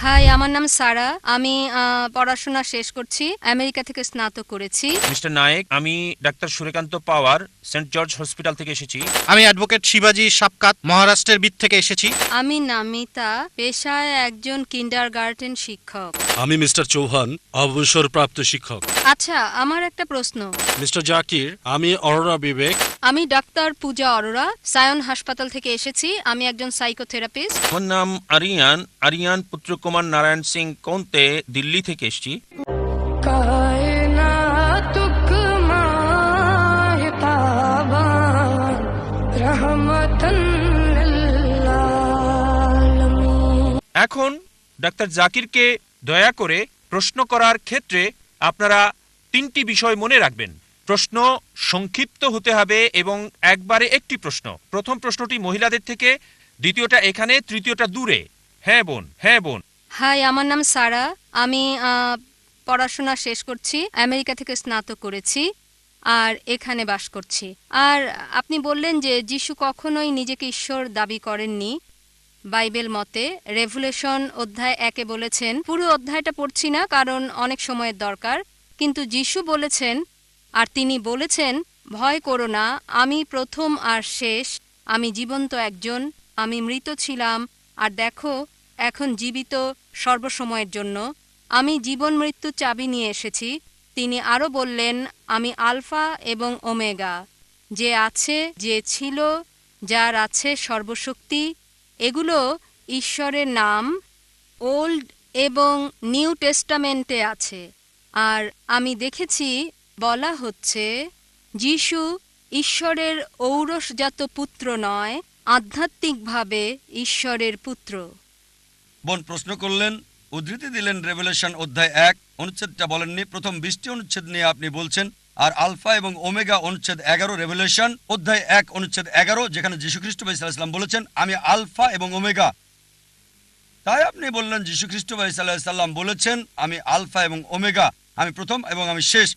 High, আমার নাম সারা। আমি পড়াশোনা শেষ করছি। আমেরিকা থেকে স্নাতক করেছি। মিস্টার নায়েক, আমি ডাক্তার সুরেকান্ত পাওয়ার, সেন্ট জর্জ হসপিটাল থেকে এসেছি। আমি অ্যাডভোকেট শিবাজি সাপকাত, মহারাষ্ট্রের বিদ থেকে এসেছি। আমি নামিতা, পেশায় একজন কিন্ডারগার্টেন শিক্ষক। আমি মিস্টার চৌহান, অবসরপ্রাপ্ত শিক্ষক। আচ্ছা, আমার একটা প্রশ্ন। মিস্টার জাকির, আমি অরোরা বিবেক। আমি ডাক্তার পূজা অরোরা, সায়ন হাসপাতাল থেকে এসেছি। আমি একজন সাইকোথেরাপিস্ট। আমার নাম আরিয়ান, আরিয়ান পুত্র কুমার নারায়ণ সিং কোন্তে, দিল্লি থেকে এসেছি। এখন ডাক্তার জাকিরকে দয়া করে প্রশ্ন করার ক্ষেত্রে আপনারা তিনটি বিষয় মনে রাখবেন। প্রশ্ন সংক্ষিপ্ত হতে হবে এবং একবারে একটি প্রশ্ন। প্রথম প্রশ্নটি মহিলাদের থেকে, দ্বিতীয়টা এখানে, তৃতীয়টা দূরে। হ্যাঁ বোন, হ্যাঁ বোন। হাই, আমার নাম সারা। আমি পড়াশোনা শেষ করছি। আমেরিকা থেকে স্নাতক করেছি আর এখানে বাস করছি। আর আপনি বললেন যে যিশু কখনোই নিজেকে ঈশ্বর দাবি করেননি। বাইবেল মতে রেভুলেশন অধ্যায় 1-এ বলেছেন, পুরো অধ্যায়টা পড়ছি না কারণ অনেক সময়ের দরকার, কিন্তু যিশু বলেছেন, আর তিনি বলেছেন, ভয় করো না, আমি প্রথম আর শেষ, আমি জীবন্ত একজন, আমি মৃত ছিলাম আর দেখো এখন জীবিত সর্বসময়ের জন্য, আমি জীবন মৃত্যু চাবি নিয়ে এসেছি। তিনি আরও বললেন, আমি আলফা এবং ওমেগা, যে আছে, যে ছিল, যার আছে সর্বশক্তি। এগুলো ঈশ্বরের নাম, ওল্ড এবং নিউ টেস্টামেন্টে আছে। আর আমি দেখেছি বলা হচ্ছে যিশু ঈশ্বরের ঔরসজাত পুত্র নয়, আধ্যাত্মিকভাবে ঈশ্বরের পুত্র। বোন প্রশ্ন করলেন, উদ্ধৃতি দিলেন রেভেলেশন অধ্যায় 1, অনুচ্ছেদটা বলেননি। প্রথম 20টি অনুচ্ছেদ নিয়ে আপনি বলছেন। আর আলফা এবং ওমেগা অনুচ্ছেদ 11, রেভেলেশন অধ্যায় 1 অনুচ্ছেদ 11, যেখানে যীশুখ্রিস্ট ভাই সাল্লাল্লাহু আলাইহি সাল্লাম বলেছেন, আমি আলফা এবং ওমেগা। তাই আপনি বললেন যীশুখ্রিস্ট ভাই সাল্লাল্লাহু আলাইহি সাল্লাম বলেছেন, আমি আলফা এবং ওমেগা, আমি প্রথম এবং আমি শেষ।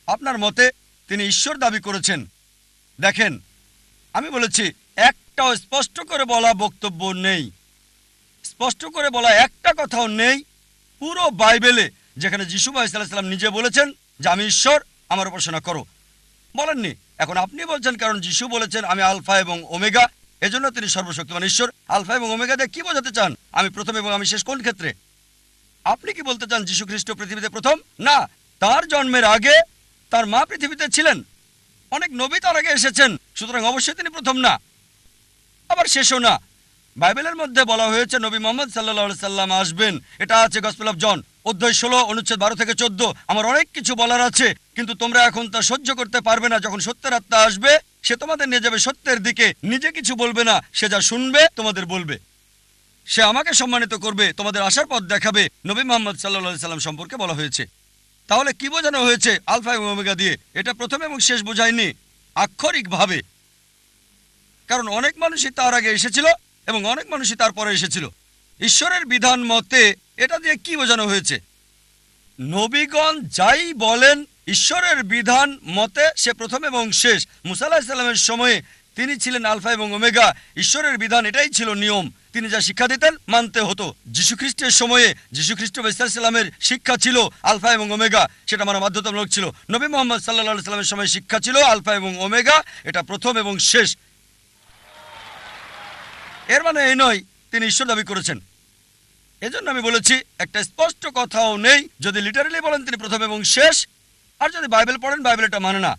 আপনার মতে তিনি ঈশ্বর দাবি করেছেন। দেখেন, আমি বলেছি একটাও স্পষ্ট করে বলা বক্তব্য নেই, স্পষ্ট করে বলা একটা কথাও নেই পুরো বাইবেলে যেখানে যিশু ভাই সাল্লাল্লাহু আলাইহি সাল্লাম নিজে বলেছেন যে আমি ঈশ্বর, আমার উপাসনা করো। বলেননি। এখন আপনি বলছেন কারণ যিশু বলেছেন আমি আলফা এবং ওমেগা, এজন্য তিনি সর্বশক্তিমান ঈশ্বর। আলফা এবং ওমেগা দিয়ে কি বোঝাতে চান? আমি প্রথম এবং আমি শেষ কোন ক্ষেত্রে? আপনি কি বলতে চান যিশু খ্রিস্ট পৃথিবীতে প্রথম? না, তার জন্মের আগে তার মা পৃথিবীতে ছিলেন। অনেক নবী তার আগে এসেছেন, সুতরাং অবশ্যই তিনি প্রথম না, আবার শেষও না। বাইবেলের মধ্যে বলা হয়েছে নবী মুহাম্মদ সাল্লাল্লাহু আলাইহি সাল্লাম আসবেন। এটা আছে গসপেল অফ জন অধ্যায় 16 অনুচ্ছেদ 12 থেকে 14। আমার অনেক কিছু বলার আছে, কিন্তু তোমরা এখন তা সহ্য করতে পারবে না। যখন সত্যের আত্মা আসবে, সে তোমাদের নিয়ে যাবে সত্যের দিকে। নিজে কিছু বলবে না, সে যা শুনবে তোমাদের বলবে। সে আমাকে সম্মানিত করবে, তোমাদের আসার পথ দেখাবে। নবী মুহাম্মদ সাল্লাল্লাহু আলাইহি সাল্লাম সম্পর্কে বলা হয়েছে। তাহলে কি বোঝানো হয়েছে আলফা এবং ওমেগা দিয়ে? এটা প্রথম এবং শেষ বোঝায়নি আক্ষরিকভাবে, কারণ অনেক মানুষই তার আগে এসেছিল এবং অনেক মানুষই তারপরে এসেছিল। ঈশ্বরের বিধান মতে এটা দিয়ে কি বোঝানো হয়েছে? নবীগণ যাই বলেন ঈশ্বরের বিধান মতে সে প্রথম এবং শেষ। মুসা আলাইহিস সালামের সময়ে তিনি ছিলেন আলফা এবং ওমেগা। ঈশ্বরের বিধান এটাই ছিল নিয়ম, তিনি যা শিক্ষা দিতেন মানতে হতো। যীশুখ্রিস্টের সময়ে যীশুখ্রিস্ট সাল্লামের শিক্ষা ছিল আলফা এবং ওমেগা, সেটা মানা বাধ্যতামূলক ছিল। নবী মুহাম্মদ সাল্লাল্লাহু আলাইহি সাল্লামের সময় শিক্ষা ছিল আলফা এবং ওমেগা, এটা প্রথম এবং শেষ। এর মানে এই নয় তিনি ঈশ্বর দাবি করেছেন। এজন্য আমি বলেছি একটা স্পষ্ট কথাও নেই। যদি লিটারালি বলেন তিনি প্রথম এবং শেষ, আর যদি বাইবেল পড়েন বাইবেল এটা মানে না।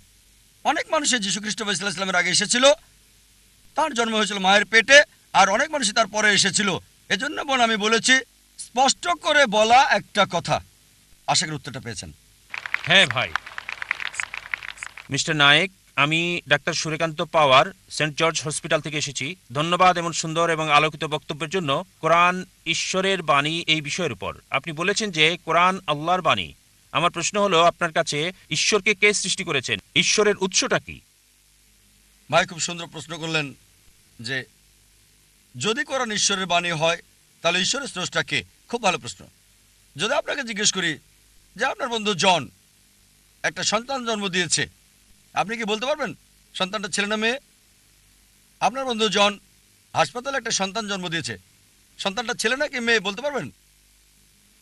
অনেক মানুষের যীশুখ্রিস্ট ইসলামের আগে এসেছিল, তার জন্ম হয়েছিল মায়ের পেটে, আর অনেক মানুষই তার পরে এসেছিল। এজন্য বোন আমি বলেছি স্পষ্ট করে বলা একটা কথা। আশা করি উত্তরটা পেয়েছেন। হ্যাঁ ভাই। মিস্টার নায়েক, আমি ডাক্তার সুরেকান্ত পাওয়ার, সেন্ট জর্জ হসপিটাল থেকে এসেছি। ধন্যবাদ এমন সুন্দর এবং আলোকিত বক্তব্যের জন্য। কোরআন ঈশ্বরের বাণী এই বিষয়ের উপর আপনি বলেছেন যে কোরআন আল্লাহর বাণী। আমার প্রশ্ন হলো আপনার কাছে, ঈশ্বরকে কে সৃষ্টি করেছেন? ঈশ্বরের উৎসটা কি? ভাই খুব সুন্দর প্রশ্ন করলেন যে যদি কোরআন ঈশ্বরের বাণী হয় তাহলে ঈশ্বরের স্রষ্টা কে? খুব ভালো প্রশ্ন। যদি আপনাকে জিজ্ঞেস করি যে আপনার বন্ধু জন একটা সন্তান জন্ম দিয়েছে, আপনি কি বলতে পারবেন সন্তানটা ছেলে না মেয়ে? আপনার বন্ধু জন হাসপাতালে একটা সন্তান জন্ম দিয়েছে, সন্তানটা ছেলে নাকি মেয়ে বলতে পারবেন?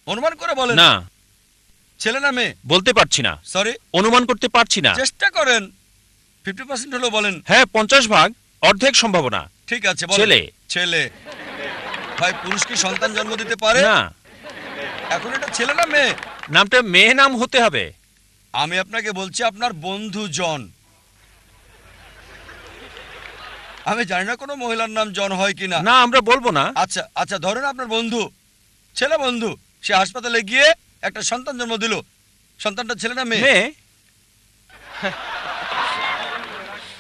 অনুমান করে বলেন। না, ছেলে না মেয়ে? বলতে পারছি না, সরি, অনুমান করতে পারছি না। চেষ্টা করেন, 50% হলেও বলেন। হ্যাঁ, 50 ভাগ, অর্ধেক সম্ভাবনা। ঠিক আছে, বলেন। ছেলে। ছেলে। ভাই, পুরুষ কি সন্তান জন্ম দিতে পারে? না, এখন এটা ছেলে না মেয়ে? নামটা মেয়ে নাম হতে হবে। আমি আপনাকে বলছি আপনার বন্ধু জন। আমি জানি না কোনো মহিলার নাম জন হয় কিনা। না, আমরা বলবো না। আচ্ছা আচ্ছা, ধরেন আপনার বন্ধু, ছেলে বন্ধু, সে হাসপাতালে গিয়ে একটা সন্তান জন্ম দিল। সন্তানটা ছেলে না মেয়ে? মেয়ে।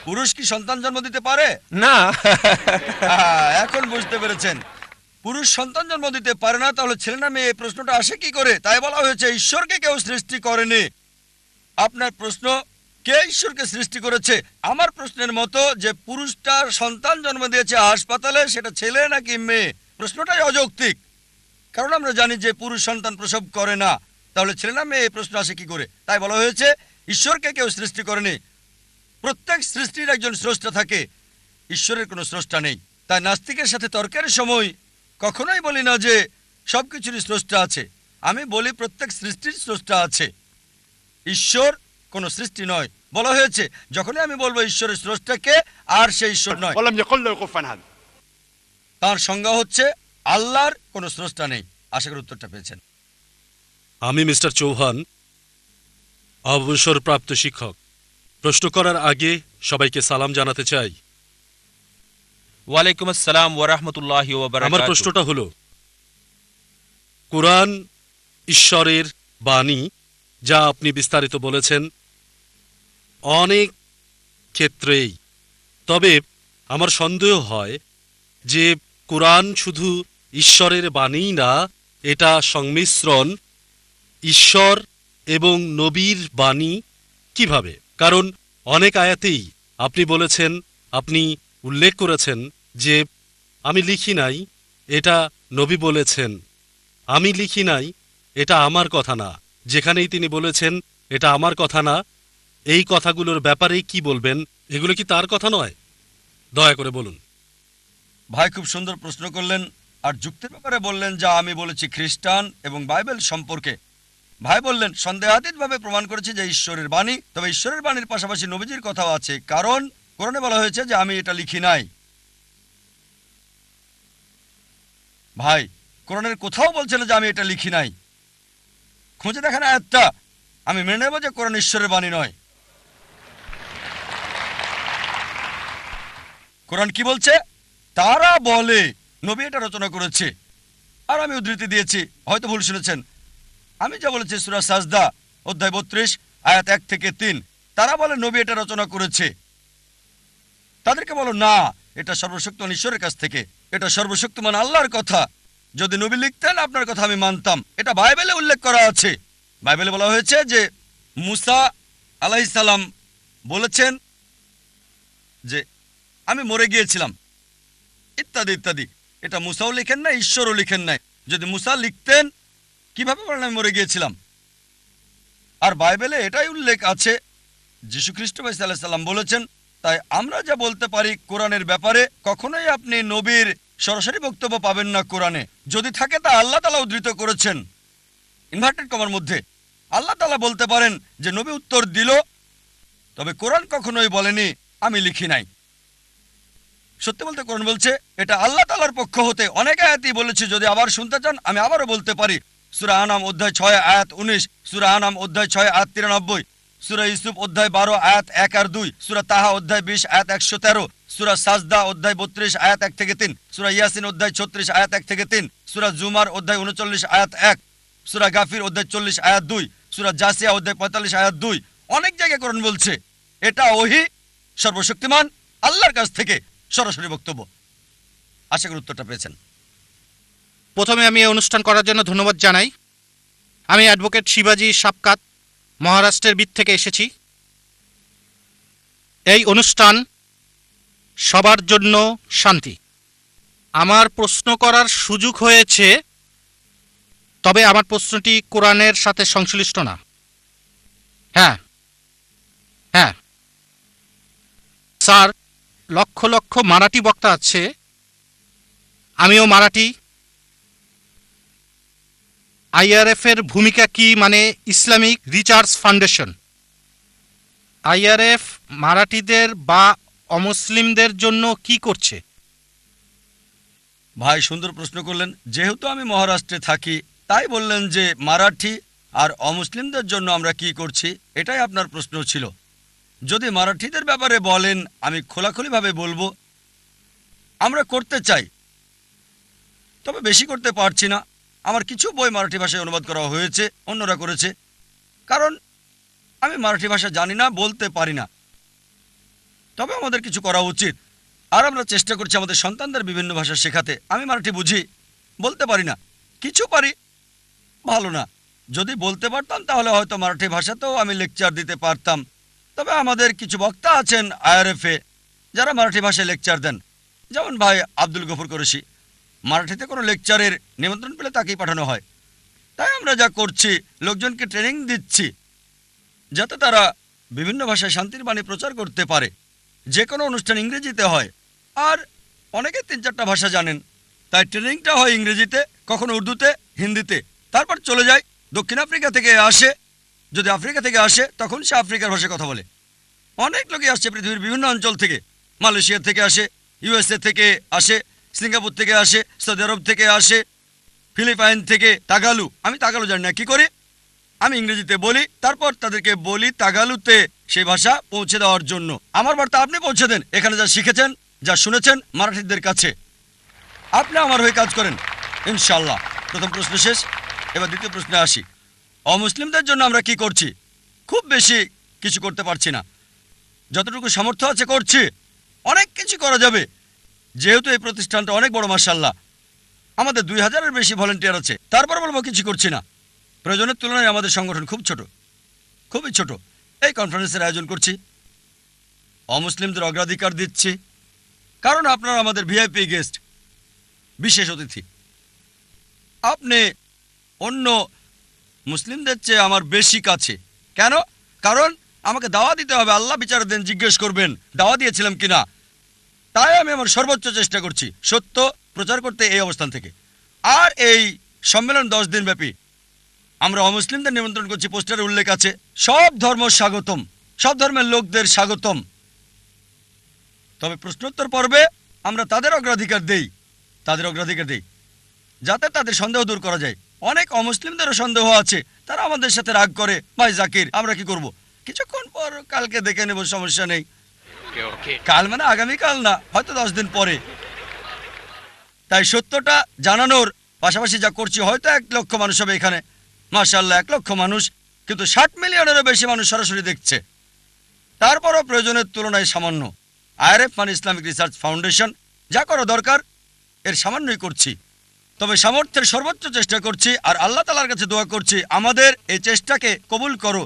পুরুষ কি সন্তান জন্ম দিতে পারে? না। এখন বুঝতে পেরেছেন, পুরুষ সন্তান জন্ম দিতে পারে না, তাহলে ছেলে না মেয়ে এই প্রশ্নটা আসে কি করে? তাই বলা হয়েছে ঈশ্বরকে কেউ সৃষ্টি করেনি। আপনার প্রশ্ন, কে ঈশ্বরকে সৃষ্টি করেছে? আমার প্রশ্নের মতো যে পুরুষটার সন্তান জন্ম দিয়েছে হাসপাতালে, সেটা ছেলে নাকি মেয়ে, প্রশ্নটাই অযৌক্তিক। কারণ আমরা জানি যে পুরুষ সন্তান প্রসব করে না, তাহলে ছেলে না মেয়ে এই প্রশ্ন আসে কি করে? তাই বলা হয়েছে ঈশ্বরকে কেউ সৃষ্টি করেনি। প্রত্যেক সৃষ্টির একজন স্রষ্টা থাকে, ঈশ্বরের কোনো স্রষ্টা নেই। তাই নাস্তিকের সাথে তর্কের সময় কখনোই বলি না যে সবকিছুরই স্রষ্টা আছে। আমি বলি প্রত্যেক সৃষ্টির স্রষ্টা আছে, ঈশ্বর কোনো সৃষ্টি নয়। বলা হয়েছে যখনই আমি বলবো ঈশ্বরের স্রষ্টাকে, আর সেই ঈশ্বর নয়। ولم يقل له كفوا أحد. তার সংজ্ঞা হচ্ছে আল্লাহর কোনো স্রষ্টা নেই। আশা করি উত্তরটা পেয়েছেন। আমি মিস্টার চৌহান, অবসরপ্রাপ্ত শিক্ষক। প্রশ্ন করার আগে সবাইকে সালাম জানাতে চাই। ওয়ালাইকুম আসসালাম ওয়া রাহমাতুল্লাহি ওয়া আমার বারাকাতুহু। প্রশ্নটা হলো, কুরআন ঈশ্বরের বাণী, যা আপনি বিস্তারিত বলেছেন অনেক ক্ষেত্রেই। তবে আমার সন্দেহ হয় যে কুরআন শুধু ঈশ্বরের বাণী না, এটা সংমিশ্রণ ঈশ্বর এবং নবীর বাণী। কিভাবে? কারণ অনেক আয়াতেই আপনি বলেছেন, আপনি উল্লেখ করেছেন যে আমি লিখি নাই, এটা নবী বলেছেন। আমি লিখি নাই, এটা আমার কথা না। যেখানেই তিনি বলেছেন এটা আমার কথা না, এই কথাগুলোর ব্যাপারে কি বলবেন? এগুলো কি তার কথা নয়? দয়া করে বলুন। ভাই খুব সুন্দর প্রশ্ন করলেন, আর যুক্তির ব্যাপারে বললেন যা আমি বলেছি খ্রিস্টান এবং বাইবেল সম্পর্কে। ভাই বললেন সন্দেহাতীতভাবে প্রমাণ করেছে যে ঈশ্বরের বাণী, তবে ঈশ্বরের বাণীর পাশাপাশি নবীজির কথাও আছে, কারণ কোরআনে বলা হয়েছে যে আমি এটা লিখি নাই। ভাই, কোরআনের কোথাও বলছে না যে আমি এটা লিখি নাই। খুঁজে দেখেন আয়াতটা, আমি মেনে নেব যে কোরআন ঈশ্বরের বাণী নয়। কোরআন কি বলছে? তারা বলে নবী এটা রচনা করেছে। আর আমি উদ্ধৃতি দিয়েছি, হয়তো ভুল শুনেছেন। আমি যা বলেছি সূরা সাজদা অধ্যায় 32 আয়াত 1 থেকে 3, তারা বলে নবী এটা রচনা করেছে। তাদেরকে বলো না, এটা সর্বশক্তিমান ঈশ্বরের কাছ থেকে, এটা সর্বশক্তিমান আল্লাহর কথা। যদি নবী লিখতেন আপনার কথা আমি মানতাম। এটা বাইবেলে উল্লেখ করা আছে। বাইবেলে বলা হয়েছে যে মুসা আলাইহিস সালাম বলেছেন যে আমি মরে গিয়েছিলাম, ইত্যাদি ইত্যাদি। এটা মুসাও লিখেন না, ঈশ্বরও লিখেন নাই। যদি মুসা লিখতেন, কিভাবে বলেন আমি মরে গিয়েছিলাম? আর বাইবেলে এটাই উল্লেখ আছে, যীশু খ্রিস্ট ভাই সাল্লাল্লাহু আলাইহি সাল্লাম বলেছেন। তাই আমরা যা বলতে পারি কোরআনের ব্যাপারে, কখনোই আপনি নবীর সরাসরি বক্তব্য পাবেন না কোরআনে। যদি থাকে তা আল্লাহ তাআলা উদ্ধৃত করেছেন ইনভার্টেড কমার মধ্যে। আল্লাহ তাআলা বলতে পারেন যে নবী উত্তর দিল, তবে কোরআন কখনোই বলেনি আমি লিখি নাই। সত্যি বলতে কোরআন বলছে এটা আল্লাহ তাআলার পক্ষ হতে। অনেক আয়াতই বলেছি, যদি আবার শুনতে চান আমি আবারও বলতে পারি। সূরা আনাম অধ্যায় 6 আয়াত 19, সূরা আনাম অধ্যায় 6 আয়াত 93, সূরা ইউসুফ অধ্যায় 12 আয়াত 1 আর 2, সূরা তাহা অধ্যায় 20 আয়াত 113, সূরা সাজদা অধ্যায় 32 আয়াত 1 থেকে 3, সূরা ইয়াসিন অধ্যায় 36 আয়াত 1 থেকে 3, সূরা জুমার অধ্যায় 39 আয়াত 1, সূরা গাফির অধ্যায় 40 আয়াত 2, সূরা জাসিয়া অধ্যায় 45 আয়াত 2। অনেক জায়গায় কোরআন বলছে এটা ওহী সর্বশক্তিমান আল্লাহর কাছ থেকে সরাসরি বক্তব্য। আশা করি উত্তরটা পেয়েছেন। প্রথমে আমি এই অনুষ্ঠান করার জন্য ধন্যবাদ জানাই। আমি অ্যাডভোকেট শিবাজি সাপকাত, মহারাষ্ট্রের বিদ থেকে এসেছি। এই অনুষ্ঠান সবার জন্য শান্তি। আমার প্রশ্ন করার সুযোগ হয়েছে, তবে আমার প্রশ্নটি কোরআনের সাথে সংশ্লিষ্ট না। হ্যাঁ হ্যাঁ স্যার, লক্ষ লক্ষ মারাঠি বক্তা আছে, আমিও মারাঠি। আইআরএফ এর ভূমিকা কি, মানে ইসলামিক রিসার্চ ফাউন্ডেশন। আইআরএফ মারাঠিদের বা অমুসলিমদের জন্য কি করছে? ভাই সুন্দর প্রশ্ন করলেন। যেহেতু আমি মহারাষ্ট্রে থাকি তাই বললেন যে মারাঠি আর অমুসলিমদের জন্য আমরা কি করছি, এটাই আপনার প্রশ্ন ছিল। যদি মারাঠিদের ব্যাপারে বলেন আমি খোলাখুলিভাবে বলবো আমরা করতে চাই, তবে বেশি করতে পারছি না। আমার কিছু বই মারাঠি ভাষায় অনুবাদ করা হয়েছে, অন্যরা করেছে, কারণ আমি মারাঠি ভাষা জানি না, বলতে পারি না। তবে আমাদের কিছু করা উচিত, আর আমরা চেষ্টা করছি আমাদের সন্তানদের বিভিন্ন ভাষা শেখাতে। আমি মারাঠি বুঝি, বলতে পারি না, কিছু পারি, ভালো না। যদি বলতে পারতাম তাহলে হয়তো মারাঠি ভাষাতেও আমি লেকচার দিতে পারতাম। তবে আমাদের কিছু বক্তা আছেন আইআরএফে যারা মারাঠি ভাষায় লেকচার দেন, যেমন ভাই আব্দুল গফুর কুরেশি। মারাঠিতে কোনো লেকচারের নিমন্ত্রণ পেলে তাকেই পাঠানো হয়। তাই আমরা যা করছি, লোকজনকে ট্রেনিং দিচ্ছি যাতে তারা বিভিন্ন ভাষায় শান্তির বাণী প্রচার করতে পারে। যে কোনো অনুষ্ঠান ইংরেজিতে হয়, আর অনেকে ৩-৪টা ভাষা জানেন, তাই ট্রেনিংটা হয় ইংরেজিতে, কখনো উর্দুতে, হিন্দিতে। তারপর চলে যায় দক্ষিণ আফ্রিকা থেকে আসে, যদি আফ্রিকা থেকে আসে তখন সে আফ্রিকার ভাষায় কথা বলে। অনেক লোকই আসছে পৃথিবীর বিভিন্ন অঞ্চল থেকে, মালয়েশিয়া থেকে আসে, ইউএসএ থেকে আসে, সিঙ্গাপুর থেকে আসে, সৌদি আরব থেকে আসে, ফিলিপাইন থেকে। তাগালু, আমি তাগালু জানি না, কি করি আমি ইংরেজিতে বলি, তারপর তাদেরকে বলি তাগালুতে সেই ভাষা পৌঁছে দেওয়ার জন্য। আমার বার্তা আপনি পৌঁছে দেন এখানে যা শিখেছেন, যা শুনেছেন মারাঠিদের কাছে। আপনি আমার হয়ে কাজ করেন ইনশাল্লাহ। প্রথম প্রশ্ন শেষ, এবার দ্বিতীয় প্রশ্নে আসি। অমুসলিমদের জন্য আমরা কি করছি? খুব বেশি কিছু করতে পারছি না, যতটুকু সামর্থ্য আছে করছি। অনেক কিছু করা যাবে, যেহেতু এই প্রতিষ্ঠানটা অনেক বড়, মাশাআল্লাহ আমাদের 2000-এর বেশি ভলেন্টিয়ার আছে। তারপর বলবো কিছু করছি না। প্রয়োজনের তুলনায় আমাদের সংগঠন খুব ছোট, খুবই ছোট। এই কনফারেন্সের আয়োজন করছি, অমুসলিমদের অগ্রাধিকার দিচ্ছি, কারণ আপনারা আমাদের ভিআইপি গেস্ট, বিশেষ অতিথি। আপনি অন্য মুসলিমদের চেয়ে আমার বেশি কাছে। কেন? কারণ আমাকে দাওয়া দিতে হবে, আল্লাহ বিচারের দিন জিজ্ঞেস করবেন দাওয়া দিয়েছিলাম কিনা। তাই আমি আমার সর্বোচ্চ চেষ্টা করছি সত্য প্রচার করতে এই অবস্থান থেকে। আর এই সম্মেলন 10 দিন ব্যাপী। আমরা অমুসলিমদের নিমন্ত্রণ করছি, পোস্টারে উল্লেখ আছে সব ধর্ম স্বাগতম, সব ধর্মের লোকদের স্বাগতম। তবে প্রশ্নোত্তর পর্বে আমরা তাদের অগ্রাধিকার দেই, যাতে তাদের সন্দেহ দূর করা যায়। অনেক অমুসলিমদেরও সন্দেহ আছে, তারা আমাদের সাথে রাগ করে, ভাই জাকির আমরা কি করব, কিছুক্ষণ পর কালকে দেখে নেব, সমস্যা নেই। কাল মানে আগামীকাল না, হয়তো 10 দিন পরে। তাই সত্যটা জানানোর পাশাপাশি যা করছি, হয়তো 1 লক্ষ মানুষ হবে এখানে, মাশাআল্লাহ 1 লক্ষ মানুষ, কিন্তু 60 মিলিয়নেরও বেশি মানুষ সরাসরি দেখছে। তারপরও প্রয়োজনের তুলনায় সামান্য। আইআরএফ মানে ইসলামিক রিসার্চ ফাউন্ডেশন, যা করা দরকার এর সামান্যই করছি। তবে সামর্থ্যের সর্বোচ্চ চেষ্টা করছি, আর আল্লাহ তাআলার কাছে দোয়া করছি আমাদের এই চেষ্টাকে কবুল করো,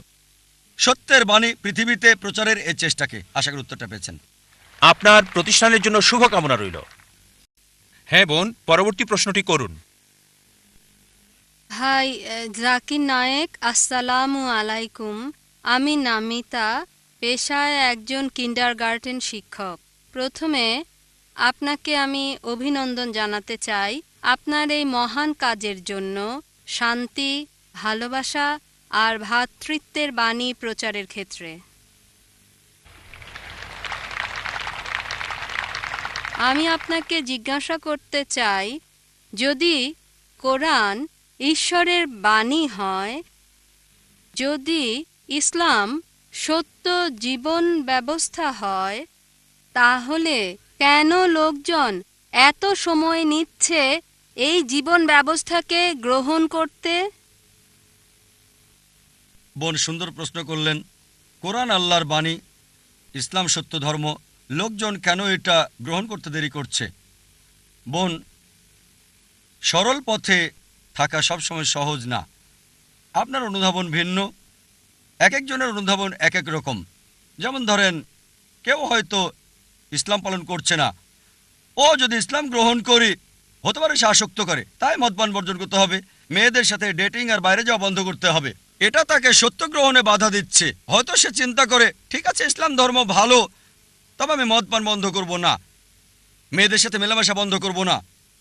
সত্যের বাণী পৃথিবীতে প্রচারের এই চেষ্টাকে। আশা করি উত্তরটা পেয়েছেন। আপনার প্রতিষ্ঠানের জন্য শুভকামনা রইল। হ্যাঁ বোন, পরবর্তী প্রশ্নটি করুন। ভাই জাকির নায়েক, আসসালামু আলাইকুম। আমি নামিতা, পেশায় একজন কিন্ডারগার্টেন শিক্ষক। প্রথমে আপনাকে আমি অভিনন্দন জানাতে চাই আপনার এই মহান কাজের জন্য, শান্তি, ভালোবাসা আর ভ্রাতৃত্বের বাণী প্রচারের ক্ষেত্রে। আমি আপনাকে জিজ্ঞাসা করতে চাই, যদি কোরআন ঈশ্বরের বাণী হয়, যদি ইসলাম সত্য জীবন ব্যবস্থা হয়, তাহলে কেন লোকজন এত সময় নিচ্ছে এই জীবন ব্যবস্থাকে গ্রহণ করতে? বোন সুন্দর প্রশ্ন করলেন। কোরআন আল্লাহর বাণী, ইসলাম সত্য ধর্ম, লোকজন কেন এটা গ্রহণ করতে দেরি করছে? বোন, সরল পথে থাকা সবসময় সহজ না। আপনার অনুধাবন ভিন্ন, এক একজনের অনুধাবন এক এক রকম। যেমন ধরেন, কেউ হয়তো ইসলাম পালন করছে না, ও যদি ইসলাম গ্রহণ করি হতে পারে সে আসক্ত করে, তাই মদপান বর্জন করতে হবে, মেয়েদের সাথে ডেটিং আর বাইরে যাওয়া বন্ধ করতে হবে। এটা তাকে সত্য গ্রহণে বাধা দিচ্ছে। হয়তো সে চিন্তা করে, ঠিক আছে ইসলাম ধর্ম ভালো, তবে আমি মদ পান বন্ধ করব না, মেয়েদের সাথে মেলামেশা বন্ধ করব না,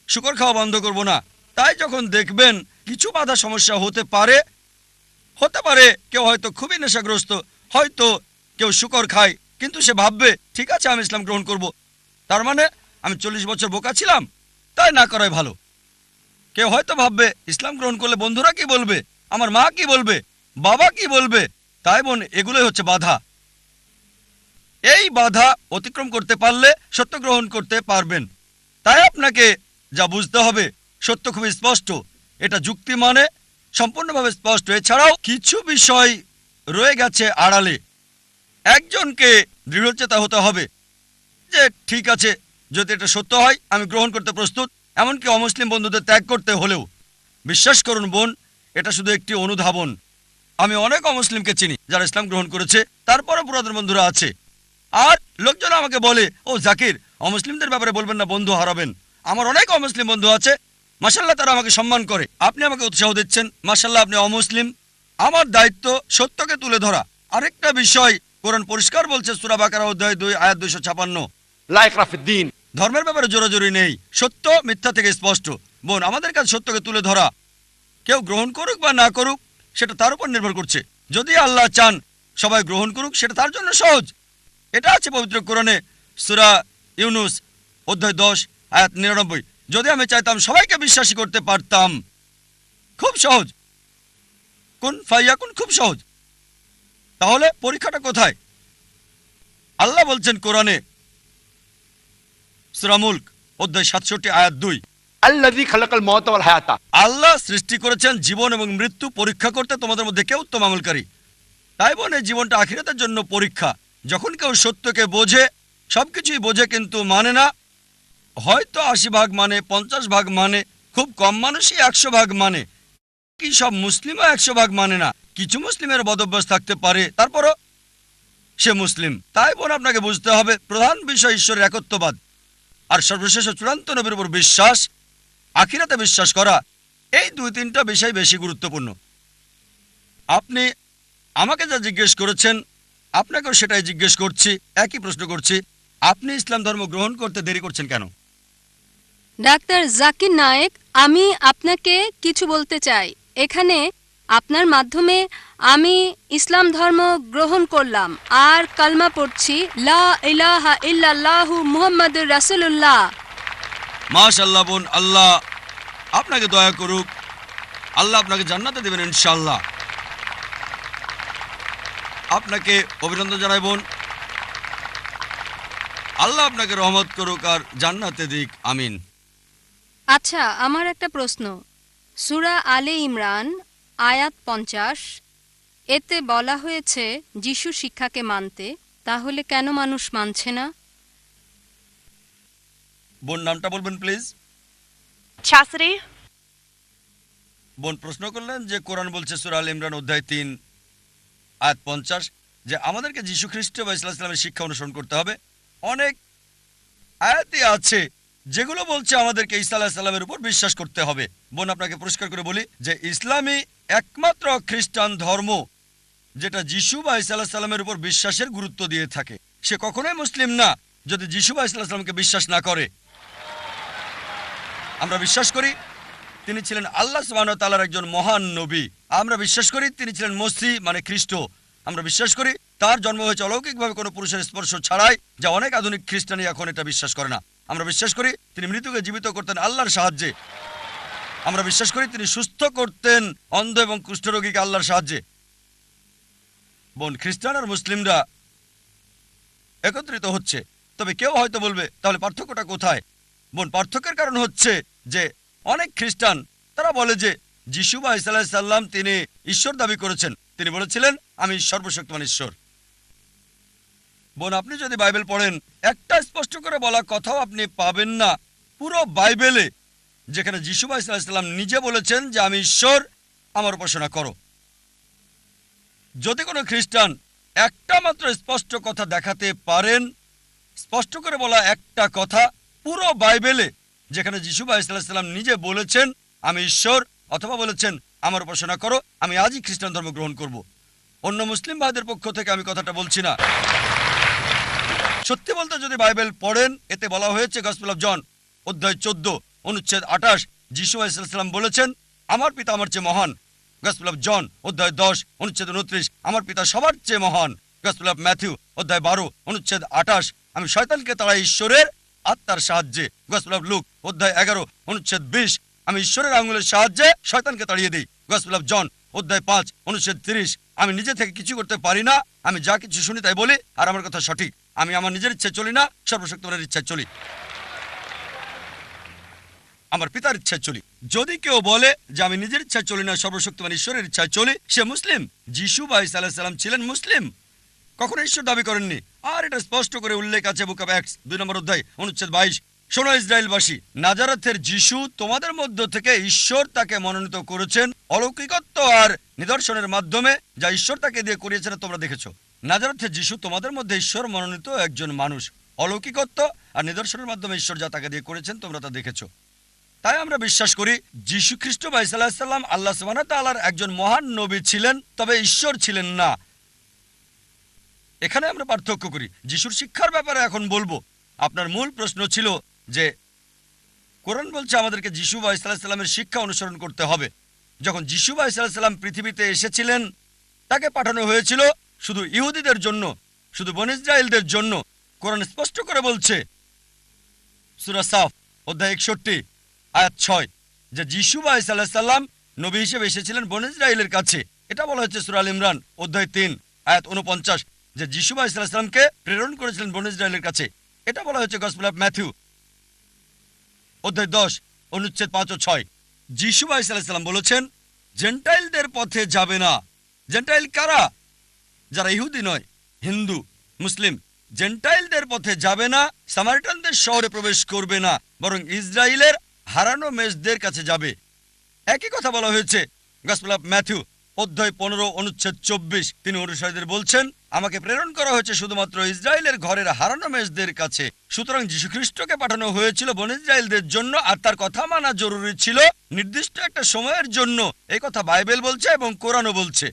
শুকর খাওয়া বন্ধ করব না, তাই যখন দেখবেন কিছু বাধা সমস্যা হতে পারে কেউ হয়তো খুবই নেশাগ্রস্ত, হয়তো কেউ শুকর খায়, কিন্তু সে ভাববে ঠিক আছে আমি ইসলাম গ্রহণ করব, তার মানে আমি 40 বছর বোকা ছিলাম, তাই না করাই ভালো। কেউ হয়তো ভাববে ইসলাম গ্রহণ করলে বন্ধুরা কি বলবে, আমার মা কি বলবে, বাবা কি বলবে। তাই বোন, এগুলোই হচ্ছে বাধা। এই বাধা অতিক্রম করতে পারলে সত্য গ্রহণ করতে পারবেন। তাই আপনাকে যা বুঝতে হবে, সত্য খুবই স্পষ্ট, এটা যুক্তি মানে সম্পূর্ণভাবে স্পষ্ট। এছাড়াও কিছু বিষয় রয়ে গেছে আড়ালে। একজনকে দৃঢ়চেতা হতে হবে যে ঠিক আছে, যদি এটা সত্য হয় আমি গ্রহণ করতে প্রস্তুত, এমনকি অমুসলিম বন্ধুদের ত্যাগ করতে হলেও। বিশ্বাস করুন বোন, এটা শুধু একটি অনুধাবন। আমি অনেক অমুসলিমকে চিনি যারা ইসলাম গ্রহণ করেছে, তারপরে পুরাতন বন্ধুরা আছে। আর লোকজন আমাকে বলে, ও জাকির, অমুসলিমদের ব্যাপারে বলবেন না, বন্ধু হারাবেন। আমার অনেক অমুসলিম বন্ধু আছে, মাশাআল্লাহ, তারা আমাকে সম্মান করে। আপনি আমাকে উৎসাহ দিচ্ছেন, মাশাআল্লাহ, আপনি অমুসলিম। আমার দায়িত্ব সত্যকে তুলে ধরা। আরেকটা বিষয়, কোরআন পরিষ্কার বলছে, সূরা বাকারা অধ্যায় 2 আয়াত 256, লা ইকরাহা ফিদ-দীন। ধর্মের ব্যাপারে জোরাজুরি নেই, সত্য মিথ্যা থেকে স্পষ্ট। বোন, আমাদের কাছে সত্যকে তুলে ধরা। কেউ গ্রহণ করুক বা না করুক সেটা তার উপর নির্ভর করছে। যদি আল্লাহ চান সবাই গ্রহণ করুক, সেটা তার জন্য সহজ। এটা আছে পবিত্র কোরআনে, সূরা ইউনুস অধ্যায় 10 আয়াত 99। যদি আমি চাইতাম সবাইকে বিশ্বাসী করতে পারতাম, খুব সহজ, কুন ফায়াকুন, খুব সহজ। তাহলে পরীক্ষাটা কোথায়? আল্লাহ বলছেন কোরআনে, সূরা মুলক অধ্যায় 67 আয়াত 2, আল্লাযী খালাকাল মাউতা ওয়াল হায়াতা। আল্লাহ সৃষ্টি করেছেন জীবন এবং মৃত্যু পরীক্ষা করতে তোমাদের মধ্যে কে উত্তম আমলকারী। তাই বোন, এই জীবনটা আখিরাতের জন্য পরীক্ষা। যখন কেউ সত্যকে বোঝে, সবকিছুই বোঝে কিন্তু মানে না, হয়তো 80 ভাগ মানে, 50 ভাগ মানে, খুব কম মানুষই 100 ভাগ মানে, কি সব মুসলিমও 100 ভাগ মানে না। কিছু মুসলিমের বদভ্যাস থাকতে পারে, তারপরও সে মুসলিম। তাই বোন, আপনাকে বুঝতে হবে প্রধান বিষয় ঈশ্বরের একত্ববাদ, আর সর্বশেষ চূড়ান্ত নবীর উপর বিশ্বাস, আখিরাতে বিশ্বাস করা। এই 2-3টা বিষয় বেশি গুরুত্বপূর্ণ। আপনি আমাকে যা জিজ্ঞেস করেছেন, আপনাকেও সেটাই জিজ্ঞেস করছি, একই প্রশ্ন করছি। আপনি ইসলাম ধর্ম গ্রহণ করতে দেরি করছেন কেন? ডাক্তার জাকির নায়েক, আমি আপনাকে কিছু বলতে চাই। এখানে আপনার মাধ্যমে আমি ইসলাম ধর্ম গ্রহণ করলাম আর কালমা পড়ছি, লা ইলাহা ইল্লাল্লাহু মুহাম্মাদুর রাসূলুল্লাহ। মাশাআল্লাহ বোন, আল্লাহ আপনাকে দয়া করুক, আল্লাহ আপনাকে জান্নাতে দেবেন ইনশাআল্লাহ। আপনাকে অভিনন্দন জানাই বোন, আল্লাহ আপনাকে রহমত করুক আর জান্নাতে দিক, আমিন। আচ্ছা, আমার একটা প্রশ্ন। সূরা আলে ইমরান আয়াত 50, এতে বলা হয়েছে যিশু শিক্ষাকে মানতে, তাহলে কেন মানুষ মানছে না? বোন, নামটা বলবেন প্লিজ। Chastity. বোন প্রশ্ন করলেন যে কোরআন বলছে সূরা আল ইমরান অধ্যায় 3 আয়াত 50 যে আমাদেরকে যীশু খ্রিস্ট বা ইসলামের শিক্ষা অনুসরণ করতে হবে। অনেক আয়াতই আছে যেগুলো বলছে আমাদেরকে ঈসা আলাইহিস সালামের উপর বিশ্বাস করতে হবে। বোন, আপনাকে পরিষ্কার করে বলি যে ইসলামই একমাত্র খ্রিস্টান ধর্ম যেটা যীশু বা ঈসা আলাইহিস সালামের উপর বিশ্বাসের গুরুত্ব দিয়ে থাকে। সে কখনোই মুসলিম না যদি যীশু বা ঈসা আলাইহিস সালামকে বিশ্বাস না করে। আমরা বিশ্বাস করি তিনি ছিলেন আল্লাহ সুবহানাহু ওয়া তাআলার একজন মহান নবী। আমরা বিশ্বাস করি তিনি ছিলেন মসিহ মানে খ্রিস্ট। আমরা বিশ্বাস করি তার জন্ম হয়েছে অলৌকিকভাবে কোনো পুরুষের স্পর্শ ছাড়াই, যা অনেক আধুনিক খ্রিস্টানি এখন এটা বিশ্বাস করে না। আমরা বিশ্বাস করি তিনি মৃতকে জীবিত করতেন আল্লাহর সাহায্যে। আমরা বিশ্বাস করি তিনি সুস্থ করতেন অন্ধ এবং কুষ্ঠরোগীকে আল্লাহর সাহায্যে। বোন, খ্রিস্টান আর মুসলিমরা একত্রিত হচ্ছে, তবে কেউ হয়তো বলবে তাহলে পার্থক্যটা কোথায়? বোন, পার্থক্যের কারণ হচ্ছে যে অনেক খ্রিস্টান তারা বলে যে যিশু বা ঈসা আলাইহিস সালাম তিনি ঈশ্বর দাবি করেছেন। তিনি বলেছিলেন আমি সর্বশক্তিমান ঈশ্বর। বোন, আপনি যদি বাইবেল পড়েন একটা স্পষ্ট করে বলা কথাও আপনি পাবেন না পুরো বাইবেলে যেখানে যিশু বা ঈসা আলাইহিস সালাম নিজে বলেছেন যে আমি ঈশ্বর, আমার উপাসনা করো। যদি কোনো খ্রিস্টান একটা মাত্র স্পষ্ট কথা দেখাতে পারেন, স্পষ্ট করে বলা একটা কথা পুরো বাইবেলে যেখানে যিশু বা ঈসা আলাইহিস সালাম নিজে বলেছেন আমি ঈশ্বর, অথবা বলেছেন আমার উপাসনা করো, আমি আজই খ্রিস্টান ধর্ম গ্রহণ করব। অন্য মুসলিম ভাইদের পক্ষ থেকে আমি কথাটা বলছি না। সত্যি বলতে যদি বাইবেল পড়েন, এতে বলা হয়েছে গসপেল অফ জন অধ্যায় 14 অনুচ্ছেদ 28 যিশু আলাইহিসসালাম বলেছেন আমার পিতা আমার চেয়ে মহান। গসপেল অফ জন অধ্যায় 10 অনুচ্ছেদ 29 আমার পিতা সবার চেয়ে মহান। গসপেল অফ ম্যাথিউ অধ্যায় 12 অনুচ্ছেদ 28 আমি শয়তানকে তাড়াই ঈশ্বরের আত্মার সাহায্যে। গসপেল অফ লুক অধ্যায় 11 অনুচ্ছেদ 20 আমি ঈশ্বরের আঙুলের সাহায্যে শয়তানকে তাড়িয়ে দিই। গসপেল অফ জন অধ্যায় 5 অনুচ্ছেদ 30 আমি নিজে থেকে কিছু করতে পারি না, আমি যা কিছু শুনি তাই বলি আর আমার কথা সঠিক। আমি আমার নিজের ইচ্ছায় চলি না, সর্বশক্তিমানের ইচ্ছায় চলি, আমার পিতার ইচ্ছায় চলি। যদি কেউ বলে যে আমি নিজের ইচ্ছায় চলি না, সর্বশক্তিমান ঈশ্বরের ইচ্ছায় চলি, সে মুসলিম। যিশু ঈসা আলাইহিস সালাম ছিলেন মুসলিম, কখনো ঈশ্বর দাবি করেননি। আর এটা স্পষ্ট করে উল্লেখ আছে বুক অফ অ্যাক্টস 2 নম্বর অধ্যায় অনুচ্ছেদ 22 শোনো ইসরায়েলবাসী, নাজারেথের যিশু তোমাদের মধ্য থেকে ঈশ্বর তাকে মনোনীত করেছেন অলৌকিকত্ব আর নিদর্শনের মাধ্যমে, যা ঈশ্বর তাকে দিয়ে করিয়েছেন তোমরা দেখেছো। নাজারেথের যিশু তোমাদের মধ্যে ঈশ্বর মনোনীত একজন মানুষ, অলৌকিকত্ব আর নিদর্শনের মাধ্যমে ঈশ্বর যা তাকে দিয়ে করেছেন তোমরা তা দেখেছো। তাই আমরা বিশ্বাস করি যিশু খ্রিস্ট বা ঈসা আলাইহিস সালাম আল্লাহ সুবহানাহু ওয়া তাআলার একজন মহান নবী ছিলেন, তবে ঈশ্বর ছিলেন না। এখানে আমরা পার্থক্য করি। যিশুর শিক্ষার ব্যাপারে এখন বলবো। আপনার মূল প্রশ্ন ছিল যে কোরআন বলছে আমাদেরকে যিশু বা ঈসা আলাইহিস সালামের শিক্ষা অনুসরণ করতে হবে। যখন যিশু বা ঈসা আলাইহিস সালাম পৃথিবীতে এসেছিলেন, তাকে পাঠানো হয়েছিল শুধু ইহুদিদের জন্য, শুধু বনী ইসরায়েলদের জন্য। কোরআন স্পষ্ট করে বলছে সূরা সাফ অধ্যায় 61 আয়াত 6 যে যিশু বা ঈসা আলাইহিস সালাম নবী হিসেবে এসেছিলেন বনী ইসরায়েলের কাছে। এটা বলা হচ্ছে সূরা আল ইমরান অধ্যায় 3 আয়াত 49 যে যিশু বা ঈসা আলাইহিস সালামকে প্রেরণ করেছিলেন বনী ইসরায়েলের কাছে। এটা বলা হচ্ছে গসপেল অফ ম্যাথিউ অধ্যায় 10 অনুচ্ছেদ 5 ও 6। যিশু বা ঈসা আলাইহিস সালাম বলেছেন জেন্টাইলদের পথে যাবে না। জেন্টাইল কারা? যারা ইহুদি নয়, হিন্দু, মুসলিম। জেন্টাইলদের পথে যাবে না, সামারিটানদের শহরে প্রবেশ করবে না, বরং ইসরায়েলের হারানো মেষদের কাছে যাবে। একই কথা বলা হয়েছে গসপেল অফ ম্যাথিউ অধ্যায় 15 অনুচ্ছেদ 24। তিনি অনুসারীদের বলছেন আমাকে প্রেরণ করা হয়েছে শুধুমাত্র ইসরায়েলের ঘরের হারানো মেষদের কাছে। সুতরাং যীশু খ্রিস্টকে পাঠানো হয়েছিল বনী ইসরায়েলদের জন্য, আর তার কথা মানা জরুরি ছিল নির্দিষ্ট একটা সময়ের জন্য। এই কথা বাইবেল বলছে এবং কোরআনও বলছে।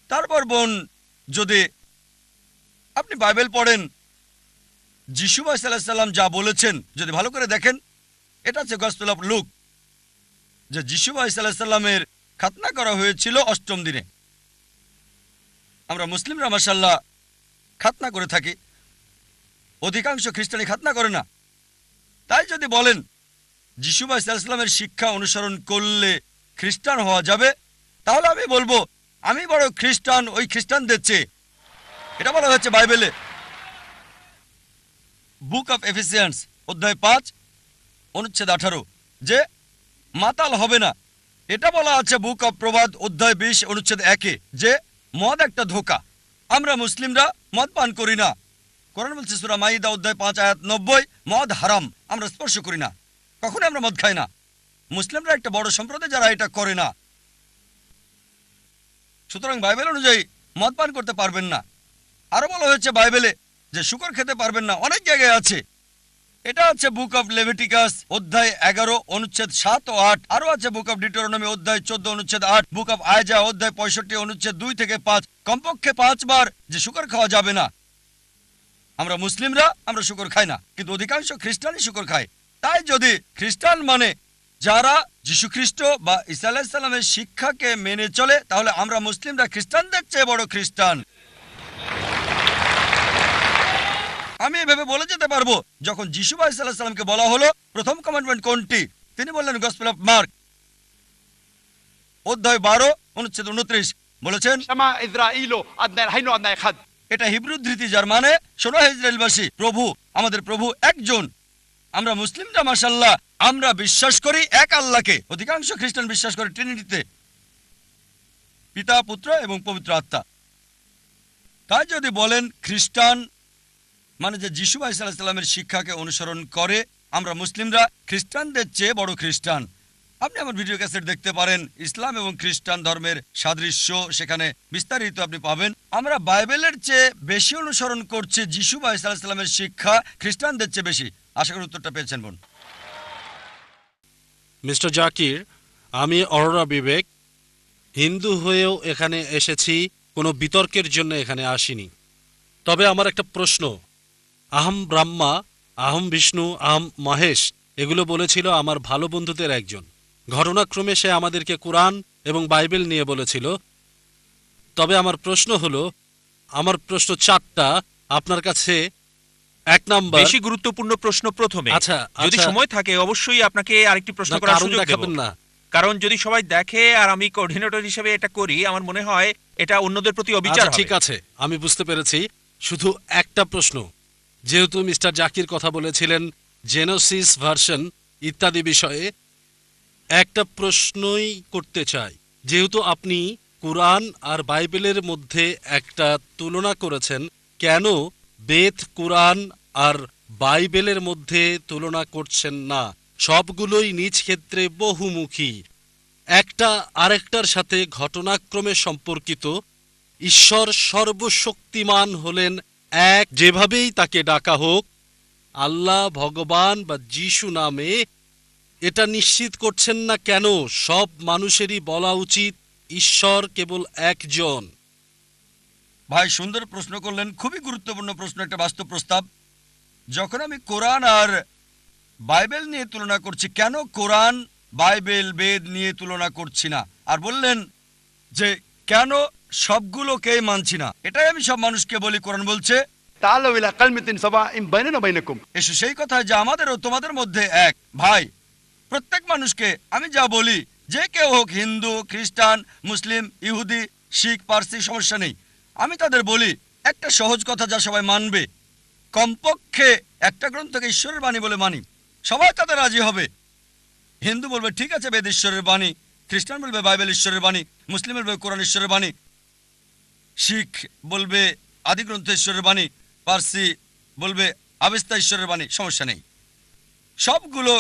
তারপর বোন, যদি আপনি বাইবেল পড়েন, যিশু ঈসা আলাইহিস সালাম যা বলেছেন যদি ভালো করে দেখেন, এটা হচ্ছে গসপেল অফ লুক যে যিশু ঈসা আলাইহিস সালামের খাতনা করা হয়েছিল 8ম দিনে। আমরা মুসলিমরা মাশাআল্লাহ খাতনা করে থাকি, অধিকাংশ খ্রিস্টানি খাতনা করে না। তাই যদি বলেন যিশু ঈসা আলাইহিস সালামের শিক্ষা অনুসরণ করলে খ্রিস্টান হওয়া যাবে, তাহলে আমি বলবো আমি বড় খ্রিস্টান ওই খ্রিস্টানদের চেয়ে। এটা বলা হয়েছে বাইবেলে বুক অফ এফিসিয়ান্স অধ্যায় 5 অনুচ্ছেদ 18 যে মাতাল হবে না। এটা বলা আছে বুক অফ প্রবাদ অধ্যায় 20 অনুচ্ছেদ 1 যে মদ একটা ধোঁকা। আমরা মুসলিমরা মদ পান করি না। কোরআন বলছে সূরা মাইদা অধ্যায় 5 আয়াত 90 মদ হারাম, আমরা স্পর্শ করি না, কখনো আমরা মদ খাই না। মুসলিমরা একটা বড় সম্প্রদায় যারা এটা করে না। সুতরাং বাইবেল অনুযায়ী মদ পান করতে পারবেন না। আরো বলা হয়েছে বাইবেলে যে শুকর খেতে পারবেন না, অনেক জায়গায় আছে। এটা আছে বুক অফ লেভিটিকাস অধ্যায় 11 অনুচ্ছেদ 7 ও 8। আরো আছে বুক অফ ডিউটেরোনমি অধ্যায় 14 অনুচ্ছেদ 8, বুক অফ আইজা অধ্যায় 65 অনুচ্ছেদ 2 থেকে 5। কমপক্ষে 5 বার যে শুকর খাওয়া যাবে না। আমরা মুসলিমরা আমরা শুকর খাই না, কিন্তু অধিকাংশ খ্রিস্টানই শুকর খায়। তাই যদি খ্রিস্টান মানে যারা যীশু খ্রিস্ট বা ঈসা আলাইহিস সালামের শিক্ষাকে মেনে চলে, তাহলে আমরা মুসলিমরা খ্রিস্টানদের চেয়ে বড় খ্রিস্টান। আমি এভাবে বলে যেতে পারবো, যখন যিশু ঈসা আলাইহিস সালামকে বলা হলো প্রথম কমান্ডমেন্ট কোনটি, তিনি বললেন গসপেল অফ মার্ক অধ্যায় 12 অনুচ্ছেদ 29 বলেছেন شما إسرائيل أدنى الحين وأدنى خد এটা হিব্রু ধৃতি, যার মানে শোনো হে ইসরায়েলবাসী, প্রভু আমাদের প্রভু একজন। আমরা মুসলিমরা মাশাআল্লাহ আমরা বিশ্বাস করি এক আল্লাহকে। অধিকাংশ খ্রিস্টান বিশ্বাস করে ট্রিনিটিতে, পিতা পুত্র এবং পবিত্র আত্মা। তাই যদি বলেন খ্রিস্টান মানে যে যিশু ঈসা আলাইহিস সালামের শিক্ষাকে অনুসরণ করে, আমরা মুসলিমরা খ্রিস্টানদের চেয়ে বড় খ্রিস্টান। আপনি আমার ভিডিও ক্যাসেট দেখতে পারেন, ইসলাম এবং খ্রিস্টান ধর্মের সাদৃশ্য, সেখানে বিস্তারিত আপনি পাবেন। আমরা বাইবেলের চেয়ে বেশি অনুসরণ করছি যিশু ঈসা আলাইহিস সালামের শিক্ষা খ্রিস্টানদের চেয়ে বেশি। আশা করি উত্তরটা পেয়েছেন বোন। মিস্টার জাকির, আমি অরোরা বিবেক, হিন্দু হয়েও এখানে এসেছি, কোনো বিতর্কের জন্য এখানে আসিনি। তবে আমার একটা প্রশ্ন, আহম ব্রহ্মা, আহম বিষ্ণু, আহম মহেশ, এগুলো বলেছিল আমার ভালো বন্ধুদের একজন। ঘটনাক্রমে সে আমাদেরকে কোরআন এবং বাইবেল নিয়ে বলেছিল। তবে আমার প্রশ্ন হলো, আমার প্রশ্ন 4টা আপনার কাছে। 1 নাম্বার, বেশি গুরুত্বপূর্ণ প্রশ্ন প্রথমে। আচ্ছা, যদি আচ্ছা। সময় থাকে অবশ্যই আপনাকে আরেকটি প্রশ্ন না, করার কারণ সুযোগ দেব। দেখাবেন না। কারণ যদি সবাই দেখে আর আমি কোঅর্ডিনেটর হিসেবে এটা করি, আমার মনে হয় এটা অন্যদের প্রতি অবিচার আচ্ছা, হবে। ঠিক আছে, আমি বুঝতে পেরেছি। শুধু একটা প্রশ্ন, যেহেতু মিস্টার জাকির কথা বলেছিলেন জেনোসিস ভার্সন ইত্যাদি বিষয়ে, একটা প্রশ্নই করতে চাই। যেহেতু আপনি কুরআন আর বাইবেলের মধ্যে একটা তুলনা করেছেন, কেন বেদ, কুরআন আর বাইবেলের মধ্যে তুলনা করছেন না? সবগুলোই নিজ ক্ষেত্রে বহুমুখী, একটা আরেকটার সাথে ঘটনাক্রমে সম্পর্কিত। ঈশ্বর সর্বশক্তিমান হলেন এক, যেভাবেই তাকে ডাকা হোক, আল্লাহ, ভগবান বা যিশু নামে। এটা নিশ্চিত করছেন না কেন সব মানুষেরই বলা উচিত ঈশ্বর কেবল একজন? ভাই সুন্দর প্রশ্ন করলেন, খুবই গুরুত্বপূর্ণ প্রশ্ন, একটা বাস্তব প্রস্তাব। যখন আমি কোরআন আর বাইবেল নিয়ে তুলনা করছি, কেন কোরআন, বাইবেল, বেদ নিয়ে তুলনা করছি না? আর বললেন যে কেন সবগুলোকেই মানছি না। এটাই আমি সব মানুষকে বলি, কোরআন বলছে تعالوا إلى كلمة سواء بيننا وبينكم এসো সেই কথা যে আমাদের ও তোমাদের মধ্যে এক। ভাই, প্রত্যেক মানুষকে আমি যা বলি, যে কেউ হোক, হিন্দু, খ্রিস্টান, মুসলিম, ইহুদি, শিখ, পার্সি, সমস্যা নেই। আমি তাদের বলি একটা সহজ কথা যা সবাই মানবে। কমপক্ষে একটা গ্রন্থকে ঈশ্বরের বাণী বলে মানি, সবাই তাতে রাজি হবে। হিন্দু বলবে ঠিক আছে বেদ ঈশ্বরের বাণী, খ্রিস্টান বলবে বাইবেল ঈশ্বরের বাণী, মুসলিম বলবে কোরআন ঈশ্বরের বাণী, শিখ বলবে আদিগ্রন্থ ঈশ্বরের বাণী, পার্সি বলবে আবেস্তা ঈশ্বরের বাণী, সমস্যা নেই। সবগুলো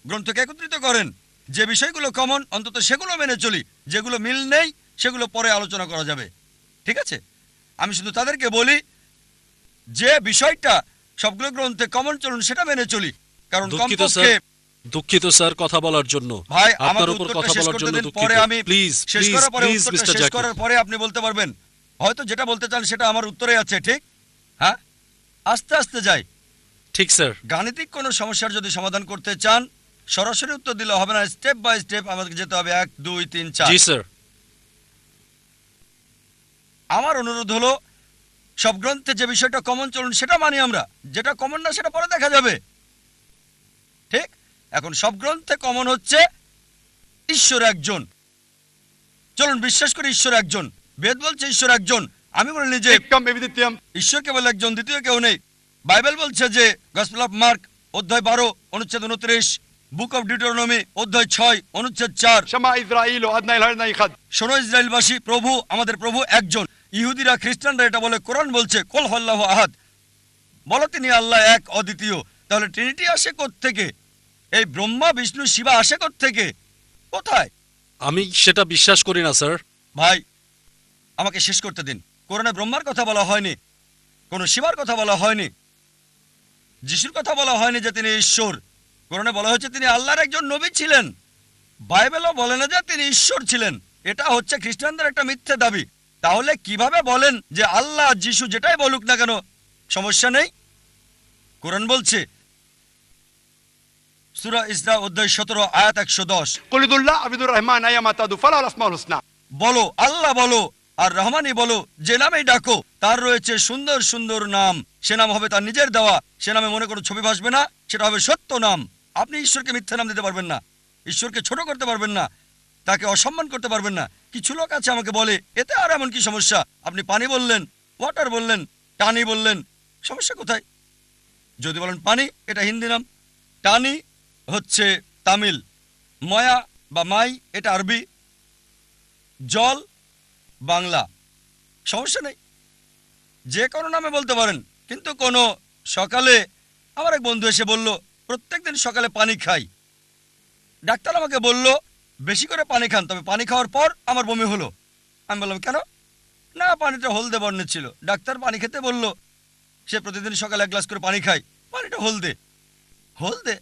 গ্রন্থকে একত্রিত করেন, যে বিষয়গুলো কমন অন্তত সেগুলো মেনে চলি, যেগুলো মিল নেই সেগুলো পরে আলোচনা করা যাবে। ঠিক আছে? আমি শুধু তাদেরকে বলি যে বিষয়টা সবগুলো গ্রন্থে কমন চলুন সেটা মেনে চলি, কারণ দুঃখিত কমপক্ষে স্যার, দুঃখিত স্যার কথা বলার জন্য। ভাই আপনার আমাকে উপর উত্তরটা কথা শেষ বলার করতে জন্য দিন, দুঃখিত। পরে আমি প্লিজ শেষ প্লিজ করার পরে প্লিজ উত্তরটা মিস্টার শেষ জাকির। করার পরে আপনি বলতে পারবেন। হয়তো যেটা বলতে চান সেটা আমার উত্তরে আছে, ঠিক? হ্যাঁ, আস্তে আস্তে যাই। ঠিক স্যার। গাণিতিক কোনো সমস্যার যদি সমাধান করতে চান সরাসরি উত্তর দিলে হবে না, স্টেপ বাই স্টেপ আমাদের যেতে হবে, 1 2 3 4। জি স্যার। আমার অনুরোধ হলো সব গ্রন্থে যে বিষয়টা কমন চলুন সেটা মানি আমরা, যেটা কমন না সেটা পরে দেখা যাবে। ঠিক? এখন সব গ্রন্থে কমন হচ্ছে ঈশ্বর একজন। চলুন বিশ্বাস করি ঈশ্বর একজন। বেদ বলছে ঈশ্বর একজন, আমি বলিনি যে كم بيدتيم ঈশ্বর কেবল একজন, দ্বিতীয় কেউ নেই। বাইবেল বলছে যে গসপেল অফ মার্ক অধ্যায় 12 অনুচ্ছেদ 29, বুক অফ ডিউটেরোনমি অধ্যায় 6 অনুচ্ছেদ 4, شما إسرائيل وأدنى إلى خد শোনো ইসরায়েলবাসী, প্রভু আমাদের প্রভু একজন। ইহুদিরা, খ্রিস্টানরা এটা বলে, কোরআন বলছে কুল হুয়াল্লাহু আহাদ, বলো তিনি আল্লাহ এক, অদ্বিতীয়। তাহলে ট্রিনিটি আসে কোত্থেকে? এই ব্রহ্মা, বিষ্ণু, শিবা আসে কোত্থেকে? কোথায়? আমি সেটা বিশ্বাস করি না স্যার। ভাই আমাকে শেষ করতে দিন। কোরআনে ব্রহ্মার কথা বলা হয়নি, কোনো শিবার কথা বলা হয়নি, যিশুর কথা বলা হয়নি যে তিনি ঈশ্বর। কোরআনে বলা হয়েছে তিনি আল্লাহর একজন নবী ছিলেন। বাইবেলও বলে না যে তিনি ঈশ্বর ছিলেন। এটা হচ্ছে খ্রিস্টানদের একটা মিথ্যে দাবি। তাহলে কিভাবে বলেন যে আল্লাহ, যিশু যেটাই বলুক না কেন সমস্যা নেই? কোরআন বলছে সূরা ইসরা অধ্যায় 17 আয়াত 110, قل ادعوا الله عبد الرحمن أيما تدعوا فله الأسماء الحسنى বলো আল্লাহ বলো আর রহমানই বলো, যে নামেই ডাকো তার রয়েছে সুন্দর সুন্দর নাম। সে নাম হবে তার নিজের দেওয়া, সে নামে মনে কোনো ছবি ভাসবে না, সেটা হবে সত্য নাম। আপনি ঈশ্বরকে মিথ্যা নাম দিতে পারবেন না, ঈশ্বরকে ছোট করতে পারবেন না, তাকে অসম্মান করতে পারবেন না। কিছু লোক আছে আমাকে বলে এতে আর এমন কি সমস্যা? আপনি পানি বললেন, ওয়াটার বললেন, টানি বললেন, সমস্যা কোথায়? যদি বলেন পানি, এটা হিন্দি নাম, টানি হচ্ছে তামিল, ময়া বা মাই এটা আরবি, জল বাংলা, সমস্যা নেই, যে কোনো নামে বলতে পারেন। কিন্তু কোনো সকালে আমার এক বন্ধু এসে বলল প্রত্যেকদিন সকালে পানি খাই। ডাক্তার আমাকে বলল বেশি করে পানি খান, তবে পানি খাওয়ার পর আমার বমি হলো। আমি বললাম কেন? না, পানিটা হলদে বর্ণের ছিল। ডাক্তার পানি খেতে বলল, সে প্রতিদিন সকালে 1 গ্লাস করে পানি খায়, পানিটা হলদে। হলদে,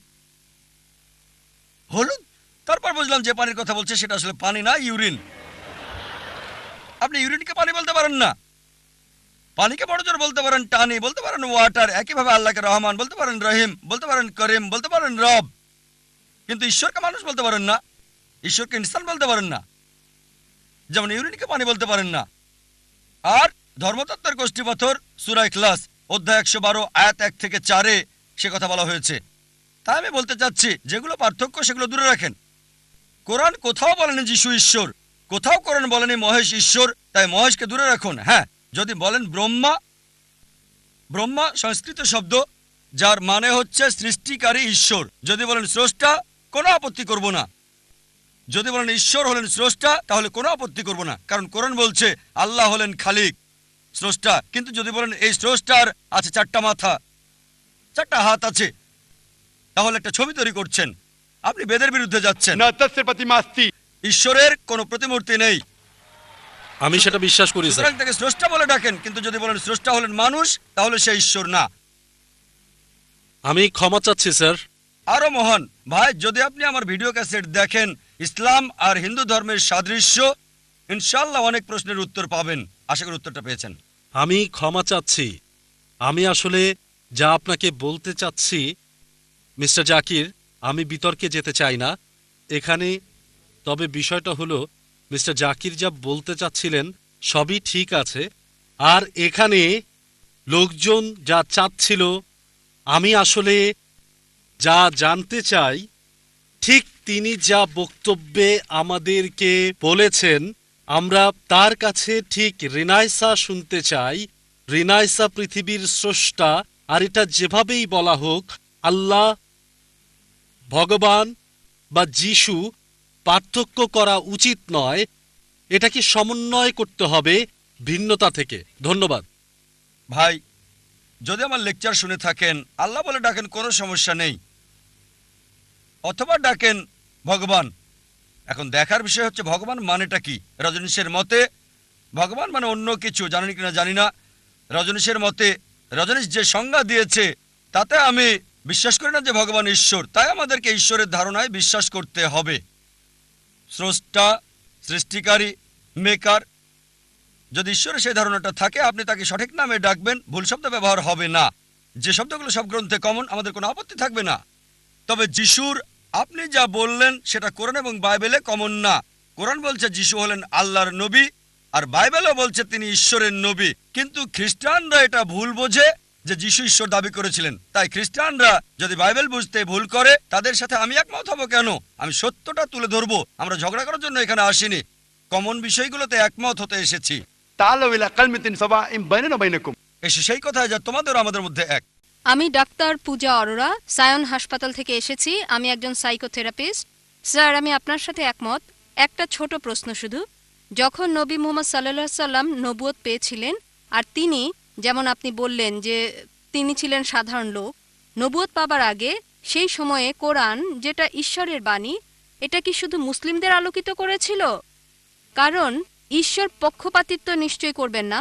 হলুদ। তারপর বুঝলাম যে পানির কথা বলছে সেটা আসলে পানি না, ইউরিন। আপনি ইউরিনকে পানি বলতে পারেন না, পানিকে বড় জোর বলতে পারেন টানি, বলতে পারেন ওয়াটার। একইভাবে আল্লাহকে রহমান বলতে পারেন, রহিম বলতে পারেন, করিম বলতে পারেন, রব। কিন্তু ঈশ্বরকে মানুষ বলতে পারেন না, ঈশ্বরকে ইনসান বলতে পারেন না, যেমন ইউরিনকে পানি বলতে পারেন না। আর ধর্মতত্ত্বের গোষ্ঠী পাথর সূরা ইখলাস অধ্যায় 112 আয়াত 1 থেকে 4 সে কথা বলা হয়েছে। তাই আমি বলতে চাচ্ছি যেগুলো পার্থক্য সেগুলো দূরে রাখেন। কোরআন কোথাও বলেনি যিশু ঈশ্বর, কোথাও কোরআন বলেনি মহেশ ঈশ্বর, তাই মহেশকে দূরে রাখুন। হ্যাঁ, যদি বলেন ব্রহ্মা, ব্রহ্মা সংস্কৃত শব্দ যার মানে হচ্ছে সৃষ্টিকারী ঈশ্বর। যদি বলেন স্রষ্টা, কোনো আপত্তি করব না। যদি বলেন ঈশ্বর হলেন স্রষ্টা, তাহলে কোনো আপত্তি করব না, কারণ কোরআন বলছে আল্লাহ হলেন খালিক, স্রষ্টা। কিন্তু যদি বলেন এই স্রষ্টার আছে 4টা মাথা, 4টা হাত আছে, তাহলে একটা ছবি তৈরি করছেন, আপনি বেদের বিরুদ্ধে যাচ্ছেন। न तस्य प्रतिमा अस्ति ঈশ্বরের কোনো প্রতিমূর্তি নেই, আমি সেটা বিশ্বাস করি স্যার। সুতরাং তাকে স্রষ্টা বলে ডাকেন। কিন্তু যদি বলেন স্রষ্টা হলেন মানুষ, তাহলে সে ঈশ্বর না। আমি ক্ষমা চাচ্ছি স্যার। আরো মহান ভাই, যদি আপনি আমার ভিডিও ক্যাসেট দেখেন ইসলাম আর হিন্দু ধর্মের সাদৃশ্য, ইনশাআল্লাহ অনেক প্রশ্নের উত্তর পাবেন। আশা করি উত্তরটা পেয়েছেন। আমি ক্ষমা চাচ্ছি। আমি আসলে যা আপনাকে বলতে চাচ্ছি মিস্টার জাকির, আমি বিতর্কে যেতে চাই না এখানে। তবে বিষয়টা হলো মিস্টার জাকির যা বলতে চাচ্ছিলেন সবই ঠিক আছে। আর এখানে লোকজন যা চাচ্ছিল, আমি আসলে যা জানতে চাই, ঠিক তিনি যা বক্তব্যে আমাদেরকে বলেছেন, আমরা তার কাছে ঠিক রিনাইসা শুনতে চাই। রিনাইসা পৃথিবীর স্রষ্টা, আর এটা যেভাবেই বলা হোক, আল্লাহ, ভগবান বা যিশু, পার্থক্য করা উচিত নয়। এটাকে সমন্বয় করতে হবে ভিন্নতা থেকে। ধন্যবাদ ভাই, যদি আমার লেকচার শুনে থাকেন, আল্লাহ বলে ডাকেন, কোনো সমস্যা নেই, অথবা ডাকেন ভগবান। এখন দেখার বিষয় হচ্ছে ভগবান মানেটা কি। রজনীশের মতে ভগবান মানে অন্য কিছু, জানেন কিনা জানি না। রজনীশের মতে, রজনীশ যে সংজ্ঞা দিয়েছে তাতে আমি বিশ্বাস করি না যে ভগবান ঈশ্বর। তাই আমাদেরকে ঈশ্বরের ধারণায় বিশ্বাস করতে হবে। স্রষ্টা, সৃষ্টিকারী, মেকার, যদি ঈশ্বরের সেই ধারণাটা থাকে, আপনি তাকে সঠিক নামে ডাকবেন, ভুল শব্দ ব্যবহার হবে না। যে শব্দগুলো সব গ্রন্থে কমন, আমাদের কোনো আপত্তি থাকবে না। তবে যিশুর আপনি যা বললেন সেটা কোরআন এবং বাইবেলে কমন না। কোরআন বলছে যিশু হলেন আল্লাহর নবী, আর বাইবেলও বলছে তিনি ঈশ্বরের নবী। কিন্তু খ্রিস্টানরা এটা ভুল বোঝে যে যিশু ঈশ্বর দাবি করেছিলেন। তাই খ্রিস্টানরা যদি বাইবেল বুঝতে ভুল করে, তাদের সাথে আমি একমত হব কেন? আমি সত্যটা তুলে ধরবো। আমরা ঝগড়া করার জন্য এখানে আসিনি, কমন বিষয়গুলোতে একমত হতে এসেছি। تعالوا إلى كلمة سواء بيننا وبينكم এসে সেই কথায় যা তোমাদের আমাদের মধ্যে এক। আমি ডাক্তার পূজা অরোরা, সায়ন হাসপাতাল থেকে এসেছি। আমি একজন সাইকোথেরাপিস্ট। স্যার, আমি আপনার সাথে একমত। একটা ছোট প্রশ্ন শুধু। যখন নবী মুহাম্মদ সাল্লাল্লাহু আলাইহি সাল্লাম নবুয়ত পেয়েছিলেন, আর তিনি, যেমন আপনি বললেন যে তিনি ছিলেন সাধারণ লোক, নবুয়ত পাবার আগে সেই সময়ে কোরআন, যেটা ঈশ্বরের বাণী, এটা কি শুধু মুসলিমদের আলোকিত করেছিল? কারণ ঈশ্বর পক্ষপাতিত্ব নিশ্চয়ই করবেন না।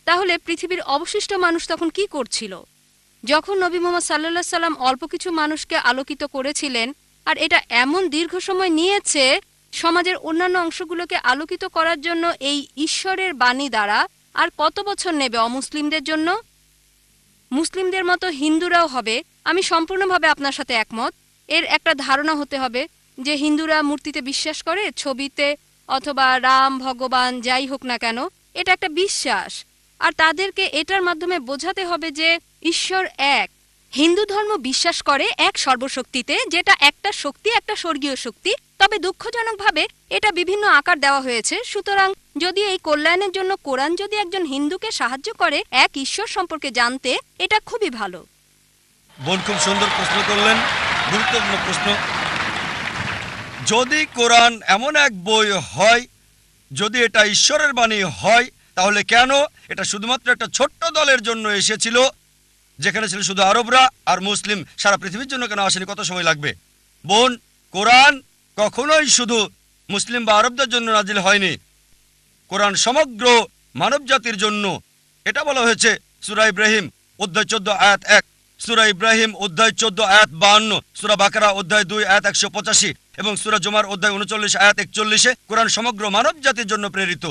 তাহলে পৃথিবীর অবশিষ্ট মানুষ তখন কি করছিল? যখন নবী মুহাম্মদ সাল্লাল্লাহু আলাইহি সাল্লাম অল্প কিছু মানুষকে আলোকিত করেছিলেন, আর এটা এমন দীর্ঘ সময় নিয়েছে সমাজের অন্যান্য অংশগুলোকে আলোকিত করার জন্য এই ঈশ্বরের বাণী দ্বারা, আর কত বছর নেবে অমুসলিমদের জন্য? মুসলিমদের মতো হিন্দুরাও হবে। আমি সম্পূর্ণভাবে আপনার সাথে একমত। এর একটা ধারণা হতে হবে যে হিন্দুরা মূর্তিতে বিশ্বাস করে, ছবিতে, অথবা রাম, ভগবান, যাই হোক না কেন, এটা একটা বিশ্বাস। আর তাদেরকে এটার মাধ্যমে বোঝাতে হবে যে ঈশ্বর এক। হিন্দু ধর্ম বিশ্বাস করে এক সর্বশক্তিতে, যেটা একটা শক্তি, একটা স্বর্গীয় শক্তি। তবে দুঃখজনকভাবে এটা বিভিন্ন আকার দেওয়া হয়েছে। সুতরাং যদি এই কল্যাণের জন্য কোরআন যদি একজন হিন্দুকে সাহায্য করে এক ঈশ্বর সম্পর্কে জানতে, এটা খুবই ভালো। বোন খুব সুন্দর প্রশ্ন করলেন, গুরুত্বপূর্ণ প্রশ্ন। যদি কোরআন এমন এক বই হয়, যদি এটা ঈশ্বরের বাণী হয়, তাহলে কেন এটা শুধুমাত্র একটা ছোট্ট দলের জন্য এসেছিল, যেখানে ছিল শুধু আরবরা আর মুসলিম? সারা পৃথিবীর জন্য কেন আসেনি? কত সময় লাগবে? বোন, কোরআন কখনোই শুধু মুসলিম বা আরবদের জন্য নাজিল হয়নি। কোরআন সমগ্র মানব জাতির জন্য। এটা বলা হয়েছে সূরা ইব্রাহিম অধ্যায় 14 আয়াত 1, সূরা ইব্রাহিম অধ্যায় 14 আয়াত 52, সূরা বাকারা অধ্যায় 2 আয়াত 185 এবং সূরা জুমার অধ্যায় 39 আয়াত 41। কোরআন সমগ্র মানব জাতির জন্য প্রেরিত।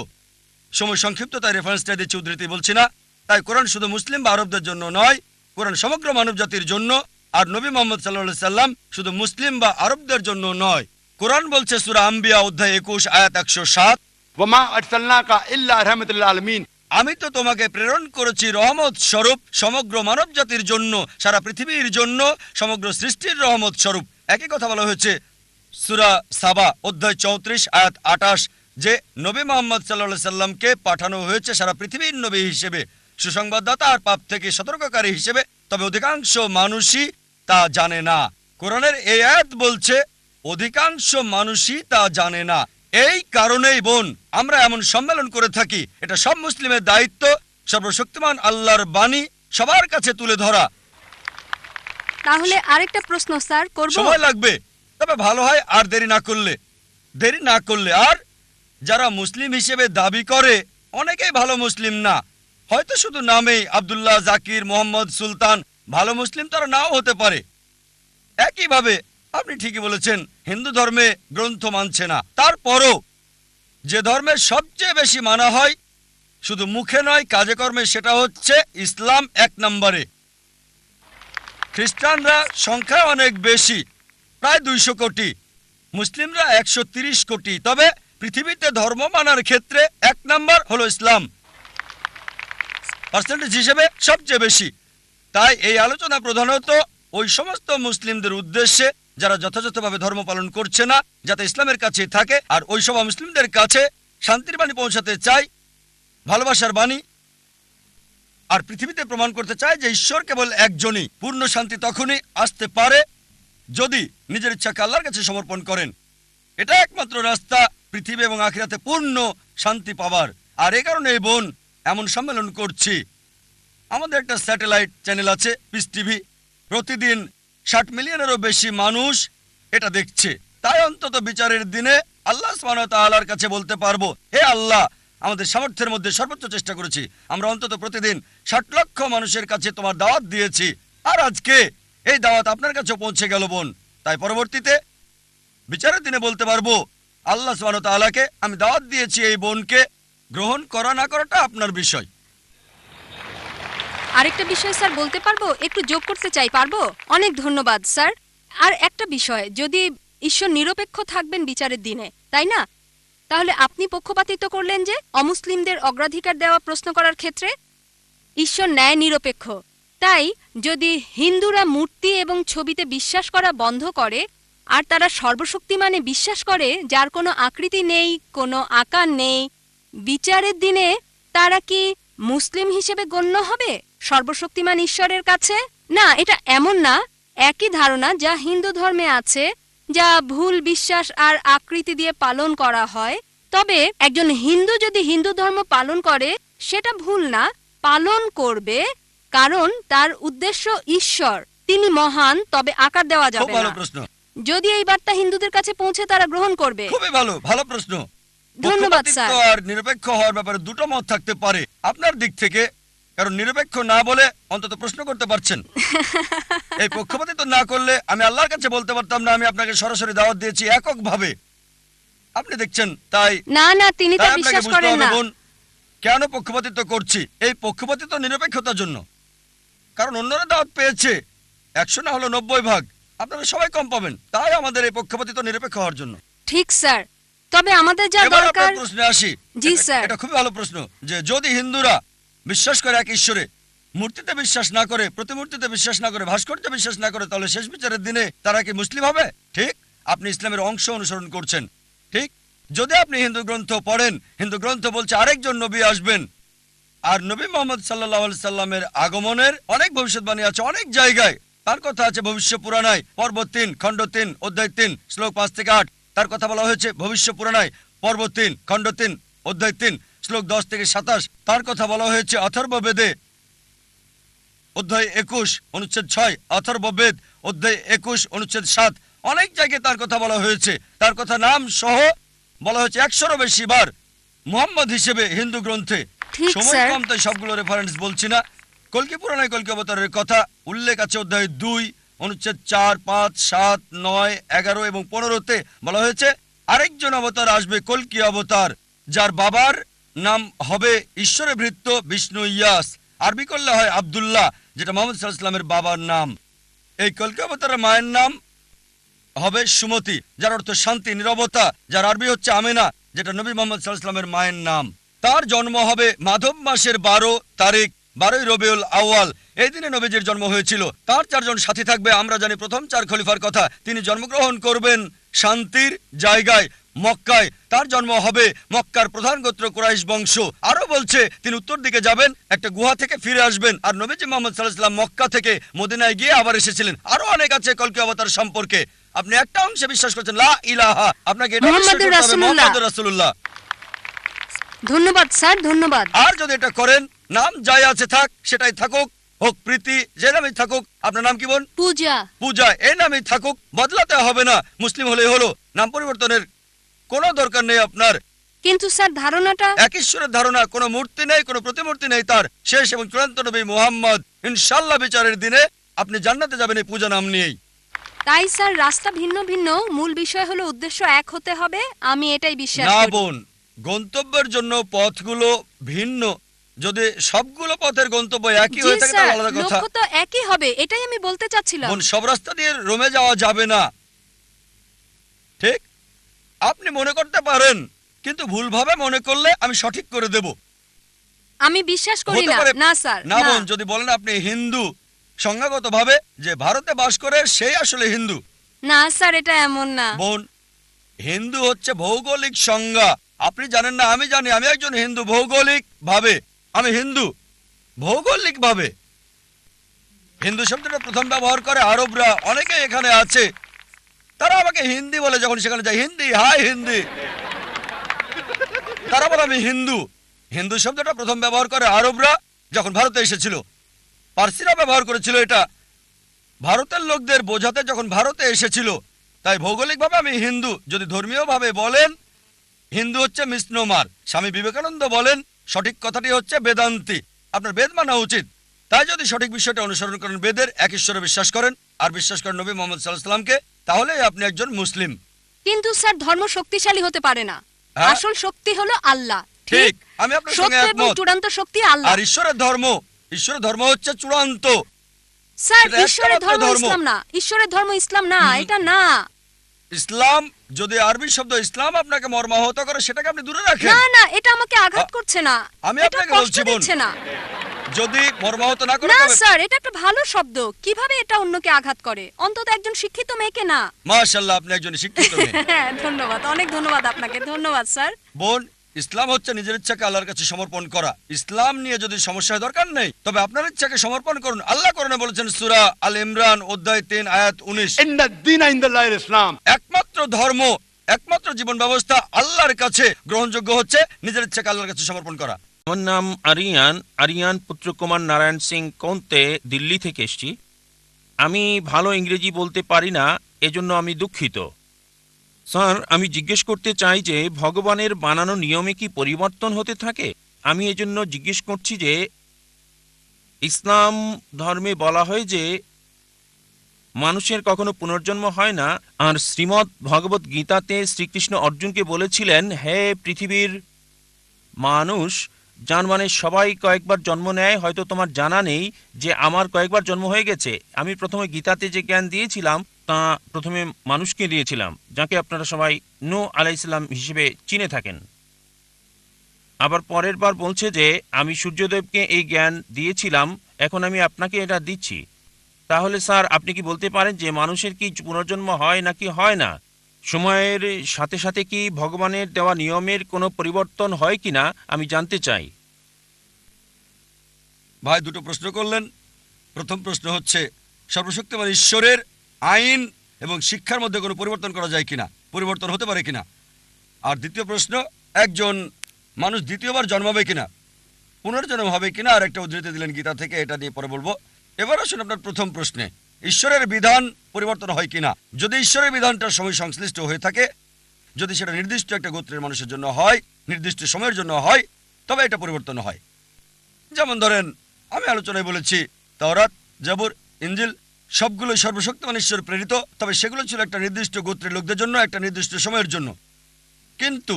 সময় সংক্ষিপ্ত, তাই রেফারেন্সটা দিচ্ছি, উদ্ধৃতি বলছি না। তাই কোরআন শুধু মুসলিম বা আরবদের জন্য নয়, কোরআন সমগ্র মানব জাতির জন্য। আর নবী মোহাম্মদ সাল্লাল্লাহু সাল্লাম শুধু মুসলিম বা আরবদের জন্য নয়। কোরআন বলছে সূরা আম্বিয়া অধ্যায় 21 আয়াত 107, वमा अरसलनाका इल्ला रहमतुल लिल आलमीन। আমি তো তোমাকে প্রেরণ করেছি রহমত স্বরূপ সমগ্র মানব জাতির জন্য, সারা পৃথিবীর জন্য, সমগ্র সৃষ্টির রহমত স্বরূপ। একই কথা বলা হয়েছে সূরা সাবা অধ্যায় 34 আয়াত 28, যে নবী মোহাম্মদ সাল্লাল্লাহু আলাইহি সাল্লামকে পাঠানো হয়েছে সারা পৃথিবীর নবী হিসেবে, সুসংবাদদাতা আর পাপ থেকে সতর্ককারী হিসেবে। তবে অধিকাংশ মানুষই তা জানে না। কোরআনের এই আয়াত বলছে অধিকাংশ মানুষই তা জানে না। এই কারণেই বোন আমরা এমন সম্মেলন করে থাকি। এটা সব মুসলিমের দায়িত্ব, সর্বশক্তিমান আল্লাহর বাণী সবার কাছে তুলে ধরা। তাহলে আরেকটা প্রশ্ন স্যার করব? সময় লাগবে, তবে ভালো হয় আর দেরি না করলে। আর যারা মুসলিম হিসেবে দাবি করে অনেকেই ভালো মুসলিম না, হয়তো শুধু নামেই আব্দুল্লাহ, জাকির, মোহাম্মদ, সুলতান। ভালো মুসলিম তারা নাও হতে পারে। একইভাবে আপনি ঠিকই বলেছেন, হিন্দু ধর্মে গ্রন্থ মানছে না। তারপরও যে ধর্মের সবচেয়ে বেশি মানা হয় শুধু মুখে নয় কাজে কর্মে, সেটা হচ্ছে ইসলাম 1 নম্বরে। খ্রিস্টানরা সংখ্যা অনেক বেশি, প্রায় 200 কোটি, মুসলিমরা 130 কোটি। তবে পৃথিবীতে ধর্ম মানার ক্ষেত্রে 1 নম্বর হলো ইসলাম, পার্সেন্টেজ হিসেবে সবচেয়ে বেশি। তাই এই আলোচনা প্রধানত ওই সমস্ত মুসলিমদের উদ্দেশ্যে যারা যথাযথভাবে ধর্ম পালন করছে না, যাতে ইসলামের কাছে থাকে, আর ওই সব মুসলিমদের কাছে শান্তির বাণী পৌঁছাতে চাই, ভালোবাসার বাণী, আর পৃথিবীতে প্রমাণ করতে চায় যে ঈশ্বর কেবল একজনই। পূর্ণ শান্তি তখনই আসতে পারে যদি নিজের ইচ্ছাকে আল্লাহর কাছে সমর্পণ করেন। এটা একমাত্র রাস্তা পৃথিবী এবং আখিরাতে পূর্ণ শান্তি পাবার। আর এই কারণে এই বোন এমন সম্মেলন করছি। আমাদের একটা স্যাটেলাইট চ্যানেল আছে, পিস টিভি। প্রতিদিন 60 মিলিয়নেরও বেশি মানুষ এটা দেখছে। তাই অন্তত বিচারের দিনে আল্লাহ সুবহানাহু ওয়া তাআলার কাছে বলতে পারবো, হে আল্লাহ, আমাদের সামর্থ্যের মধ্যে সর্বোচ্চ চেষ্টা করেছি। আমরা অন্তত প্রতিদিন 60 লক্ষ মানুষের কাছে তোমার দাওয়াত দিয়েছি, আর আজকে এই দাওয়াত আপনার কাছে পৌঁছে গেল বোন। তাই পরবর্তীতে বিচারের দিনে বলতে পারবো, আল্লাহ সুবহানাহু ওয়া তাআলাকে আমি দাওয়াত দিয়েছি, এই বোনকে গ্রহণ করা না করাটা আপনার বিষয়। আরেকটা বিষয় স্যার বলতে পারবো, একটু যোগ করতে চাই, পারবো? অনেক ধন্যবাদ স্যার। আর একটা বিষয়, যদি ঈশ্বর নিরপেক্ষ থাকবেন বিচারের দিনে, তাই না? তাহলে আপনি পক্ষপাতিত্ব করলেন যে অমুসলিমদের অগ্রাধিকার দেওয়া প্রশ্ন করার ক্ষেত্রে। ঈশ্বর ন্যায় নিরপেক্ষ। তাই যদি হিন্দুরা মূর্তি এবং ছবিতে বিশ্বাস করা বন্ধ করে আর তারা সর্বশক্তিমানে বিশ্বাস করে, যার কোনো আকৃতি নেই, কোনো আকার নেই, বিচারের দিনে তারা কি মুসলিম হিসেবে গণ্য হবে সর্বশক্তিমান ঈশ্বরের কাছে? না, এটা এমন না। একই ধারণা যা হিন্দু ধর্মে আছে, যা ভুল বিশ্বাস আর আকৃতি দিয়ে পালন করা হয়। তবে একজন হিন্দু যদি হিন্দু ধর্ম পালন করে, সেটা ভুল না, পালন করবে, কারণ তার উদ্দেশ্য ঈশ্বর, তিনি মহান, তবে আকার দেওয়া খুব যাবে ভালো না। প্রশ্ন। যদি এই বার্তা হিন্দুদের কাছে পৌঁছে, তারা গ্রহণ করবে। খুবই ভালো প্রশ্ন। ধন্যবাদ স্যার। পক্ষপাতিত্ব আর নিরপেক্ষ হওয়ার ব্যাপারে দুটো মত থাকতে পারে আপনার দিক থেকে, কারণ নিরপেক্ষ না বলে অন্তত প্রশ্ন করতে পারছেন। এই পক্ষপাতিত্ব না করলে আমি আল্লাহর কাছে বলতে পারতাম না আমি আপনাকে সরাসরি দাওয়াত দিয়েছি এককভাবে। আপনি দেখছেন, তাই না, তিনি তা তাই আপনাকে বিশ্বাস বুঝতে করেন হবে না। বোন, কেন পক্ষপাতিত্ব করছি। এই পক্ষপাতিত্ব নিরপেক্ষতার জন্য, কারণ অন্যরা দাওয়াত পেয়েছে 100 না হলো 90 ভাগ, আপনারা সবাই কম পাবেন। তাই আমাদের এই পক্ষপাতিত্ব নিরপেক্ষ হওয়ার জন্য। ঠিক স্যার, তবে আমাদের যা এবার দরকার। আপনার প্রশ্নে আসি। জি স্যার। এটা খুবই ভালো প্রশ্ন, যে যদি হিন্দুরা বিশ্বাস করে এক ঈশ্বরে, মূর্তিতে বিশ্বাস না করে, প্রতিমূর্তিতে বিশ্বাস না করে, ভাস্কর্যে বিশ্বাস না করে, তাহলে শেষ বিচারের দিনে তারা কি মুসলিম হবে? ঠিক, আপনি ইসলামের অংশ অনুসরণ করছেন। ঠিক, যদি আপনি হিন্দু গ্রন্থ পড়েন, হিন্দু গ্রন্থ বলছে আরেকজন নবী আসবেন, আর নবী মোহাম্মদ সাল্লাল্লাহু আলাইহি সাল্লামের আগমনের অনেক ভবিষ্যৎবাণী আছে অনেক জায়গায়। তার কথা আছে ভবিষ্য পুরাণায় পর্ব 3 খণ্ড 3 অধ্যায় 3 শ্লোক 5 থেকে 8। তার কথা বলা হয়েছে ভবিষ্য পুরাণায় পর্ব 3 খণ্ড 3 অধ্যায় 3 শ্লোক 10 থেকে 27। তার কথা বলা হয়েছে অথর্ববেদে অধ্যায় 21 অনুচ্ছেদ 6, অথর্ববেদ অধ্যায় 21 অনুচ্ছেদ 7। অনেক জায়গায় তার কথা বলা হয়েছে। তার কথা নাম সহ বলা হয়েছে 100-এরও বেশি বার মুহাম্মদ হিসেবে হিন্দু গ্রন্থে। ঠিক সময় স্যার। কম, তাই সবগুলো রেফারেন্স বলছি না। কল্কি পুরাণে কল্কি অবতারের কথা উল্লেখ আছে অধ্যায় 2 অনুচ্ছেদ 4, 5, 7, 9, 11 এবং 15-তে বলা হয়েছে আরেকজন অবতার আসবে, কল্কি অবতার, যার বাবার নাম হবে ঈশ্বরে ভৃত্য বিষ্ণু ইয়াস। আরবি করলে হয় আব্দুল্লাহ, যেটা মোহাম্মদ সাল্লাল্লাহু আলাইহি ওয়াসাল্লামের বাবার নাম। এই কল্কি অবতারের মায়ের নাম হবে সুমতি, যার অর্থ শান্তি, নীরবতা, যার আরবি হচ্ছে আমেনা, যেটা নবী মোহাম্মদ সাল্লাল্লাহু আলাইহি ওয়াসাল্লামের মায়ের নাম। তার জন্ম হবে মাধব মাসের 12 তারিখ, 12ই রবিউল আউয়াল। এই দিনে নবীজির জন্ম হয়েছিল। তার 4 জন সাথী থাকবে। আমরা জানি প্রথম 4 খলিফার কথা। তিনি জন্মগ্রহণ করবেন শান্তির জায়গায় মক্কায়। তার জন্ম হবে মক্কার প্রধান গোত্র কুরাইশ বংশ। আরো বলছে তিনি উত্তর দিকে যাবেন, একটা গুহা থেকে ফিরে আসবেন। আর নবীজি মুহাম্মদ সাল্লাল্লাহু আলাইহি ওয়াসাল্লাম মক্কা থেকে মদিনায় গিয়ে আবার এসেছিলেন। আরো অনেক আছে কল্কি অবতার সম্পর্কে। আপনি একটা অংশে বিশ্বাস করছেন লা ইলাহা, আপনাকে এটা বিশ্বাস করতে হবে মুহাম্মদুর রাসূলুল্লাহ। ধন্যবাদ স্যার, ধন্যবাদ। আর যদি এটা করেন, নাম যাই আছে থাক, সেটাই থাকুক, হোক প্রীতি, যে নামই থাকুক। আপনার নাম কি বোন? পূজা। পূজা, এই নামই থাকুক, বদলাতে হবে না। মুসলিম হলেই হলো, নাম পরিবর্তনের কোনো দরকার নেই আপনার। কিন্তু স্যার ধারণাটা এক ঈশ্বরের ধারণা, কোনো মূর্তি নেই, কোনো প্রতিমূর্তি নেই তার। শেষ এবং চূড়ান্ত নবী মুহাম্মদ। ইনশাআল্লাহ বিচারের দিনে আপনি জান্নাতে যাবেন এই পূজা নাম নিয়েই। তাই স্যার রাস্তা ভিন্ন ভিন্ন, মূল বিষয় হলো উদ্দেশ্য এক হতে হবে। আমি এটাই বিশ্বাস না করি। বোন, গন্তব্যের জন্য পথগুলো ভিন্ন। যদি সবগুলো পথের গন্তব্য একই জি হয়ে থাকে স্যার, তাহলে আলাদা কথা। লক্ষ্য তো একই হবে, এটাই আমি বলতে চাচ্ছিলাম। বোন, সব রাস্তা দিয়ে রোমে যাওয়া যাবে না, ঠিক? আপনি মনে করতে পারেন, কিন্তু ভুলভাবে মনে করলে আমি সঠিক করে দেব। আমি বিশ্বাস করি হতে না। পারে। না স্যার, না না। বোন, যদি বলেন আপনি হিন্দু, সংজ্ঞাগতভাবে যে ভারতে বাস করে সেই আসলে হিন্দু। না স্যার, এটা এমন না। বোন, হিন্দু হচ্ছে ভৌগোলিক সংজ্ঞা। আপনি জানেন না, আমি জানি। আমি একজন হিন্দু ভৌগোলিক ভাবে। আমি হিন্দু ভৌগোলিক ভাবে। হিন্দু শব্দটা প্রথম ব্যবহার করে আরবরা। অনেকে এখানে আছে, তারা আমাকে হিন্দি বলে। যখন সেখানে যাই, হিন্দি, হাই হিন্দি, তারা বলে আমি হিন্দু। হিন্দু শব্দটা প্রথম ব্যবহার করে আরবরা যখন ভারতে এসেছিল। পার্সিরা ব্যবহার করেছিল এটা ভারতের লোকদের বোঝাতে যখন ভারতে এসেছিল। তাই ভৌগোলিকভাবে আমি হিন্দু। যদি ধর্মীয়ভাবে বলেন, হিন্দু হচ্ছে মিসনোমার। স্বামী বিবেকানন্দ বলেন সঠিক কথাটি হচ্ছে বেদান্তি। আপনার বেদ মানা উচিত। তাই যদি সঠিক বিষয়টা অনুসরণ করেন, বেদের এক ঈশ্বরে বিশ্বাস করেন আর বিশ্বাস করেন নবী মুহাম্মদ সাল্লাল্লাহু আলাইহি ওয়াসাল্লামকে, তাহলেই আপনি একজন মুসলিম। কিন্তু স্যার ধর্ম শক্তিশালী হতে পারে না। হ্যাঁ? আসল শক্তি হলো আল্লাহ। ঠিক, আমি আপনার সঙ্গে সত্য এবং একমত। চূড়ান্ত শক্তি আল্লাহ। আর ঈশ্বরের ধর্ম হচ্ছে চূড়ান্ত। স্যার সেটা ঈশ্বরের একমাত্র ধর্ম ধর্ম। ইসলাম না। ঈশ্বরের ধর্ম ইসলাম না, এটা না। ইসলাম, যদি আরবি শব্দ ইসলাম আপনাকে মর্মাহত করে, সেটাকে আপনি দূরে রাখেন। না না, এটা আমাকে আঘাত করছে না। আমি এটা আপনাকে কষ্ট বলছি বোন, দিচ্ছে না। যদি মর্মাহত না করে না তবে স্যার, এটা একটা ভালো শব্দ। কিভাবে এটা অন্যকে আঘাত করে? অন্তত একজন শিক্ষিত মেয়েকে না। মাশাআল্লাহ, আপনি একজন শিক্ষিত মেয়ে। হ্যাঁ, ধন্যবাদ, অনেক ধন্যবাদ আপনাকে। ধন্যবাদ স্যার। বোন, ইসলাম হচ্ছে নিজের ইচ্ছাকে আল্লাহর কাছে সমর্পণ করা। ইসলাম নিয়ে যদি সমস্যার দরকার নেই, তবে আপনার ইচ্ছাকে সমর্পণ করুন। আল্লাহ কোরআনে বলেছেন সূরা আল ইমরান অধ্যায় 3 আয়াত 19, इन दीन इंदल्लाह इस्लाम। একমাত্র ধর্ম, একমাত্র জীবন ব্যবস্থা আল্লাহর কাছে গ্রহণযোগ্য হচ্ছে নিজের ইচ্ছাকে আল্লাহর কাছে সমর্পণ করা। আমার নাম আরিয়ান পুত্র কুমার নারায়ণ সিং কৌন্তে, দিল্লি থেকে এসেছি। আমি ভালো ইংরেজি বলতে পারি না, এজন্য আমি দুঃখিত। স্যার, আমি জিজ্ঞেস করতে চাই যে ভগবানের বানানো নিয়মে কি পরিবর্তন হতে থাকে? আমি এজন্য জিজ্ঞেস করছি যে ইসলাম ধর্মে বলা হয় যে মানুষের কখনো পুনর্জন্ম হয় না, আর শ্রীমদ্ ভগবত গীতাতে শ্রীকৃষ্ণ অর্জুনকে বলেছিলেন, হে পৃথিবীর মানুষ, যার মানে সবাই কয়েকবার জন্ম নেয়। হয়তো তোমার জানা নেই যে আমার কয়েকবার জন্ম হয়ে গেছে। আমি প্রথমে গীতাতে যে জ্ঞান দিয়েছিলাম তা প্রথমে মানুষকে দিয়েছিলাম, যাকে আপনারা সবাই নূহ আলাইহিস সালাম হিসেবে চিনে থাকেন। আবার পরের বার বলছে যে আমি সূর্যদেবকে এই জ্ঞান দিয়েছিলাম, এখন আমি আপনাকে এটা দিচ্ছি। তাহলে স্যার, আপনি কি বলতে পারেন যে মানুষের কি পুনর্জন্ম হয় নাকি হয় না? সময়ের সাথে সাথে কি ভগবানের দেওয়া নিয়মের কোনো পরিবর্তন হয় কিনা আমি জানতে চাই। ভাই, দুটো প্রশ্ন করলেন। প্রথম প্রশ্ন হচ্ছে সর্বশক্তিমান ঈশ্বরের আইন এবং শিক্ষার মধ্যে কোনো পরিবর্তন করা যায় কিনা, পরিবর্তন হতে পারে কিনা। আর দ্বিতীয় প্রশ্ন, একজন মানুষ দ্বিতীয়বার জন্মাবে কিনা, পুনর্জন্ম হবে কিনা। আর একটা উদ্ধৃতি দিলেন গীতা থেকে, এটা নিয়ে পরে বলবো। এবার আসুন আপনার প্রথম প্রশ্নে, ঈশ্বরের বিধান পরিবর্তন হয় কিনা। যদি ঈশ্বরের বিধানটা সময় সংশ্লিষ্ট হয়ে থাকে, যদি সেটা নির্দিষ্ট একটা গোত্রের মানুষের জন্য হয়, নির্দিষ্ট সময়ের জন্য হয়, তবে এটা পরিবর্তন হয়। যেমন ধরেন, আমি আলোচনায় বলেছি তাওরাত, জাবুর, ইনজিল সবগুলো সর্বশক্তিমান ঈশ্বর প্রেরিত, তবে সেগুলো ছিল একটা নির্দিষ্ট গোত্রের লোকদের জন্য, একটা নির্দিষ্ট সময়ের জন্য। কিন্তু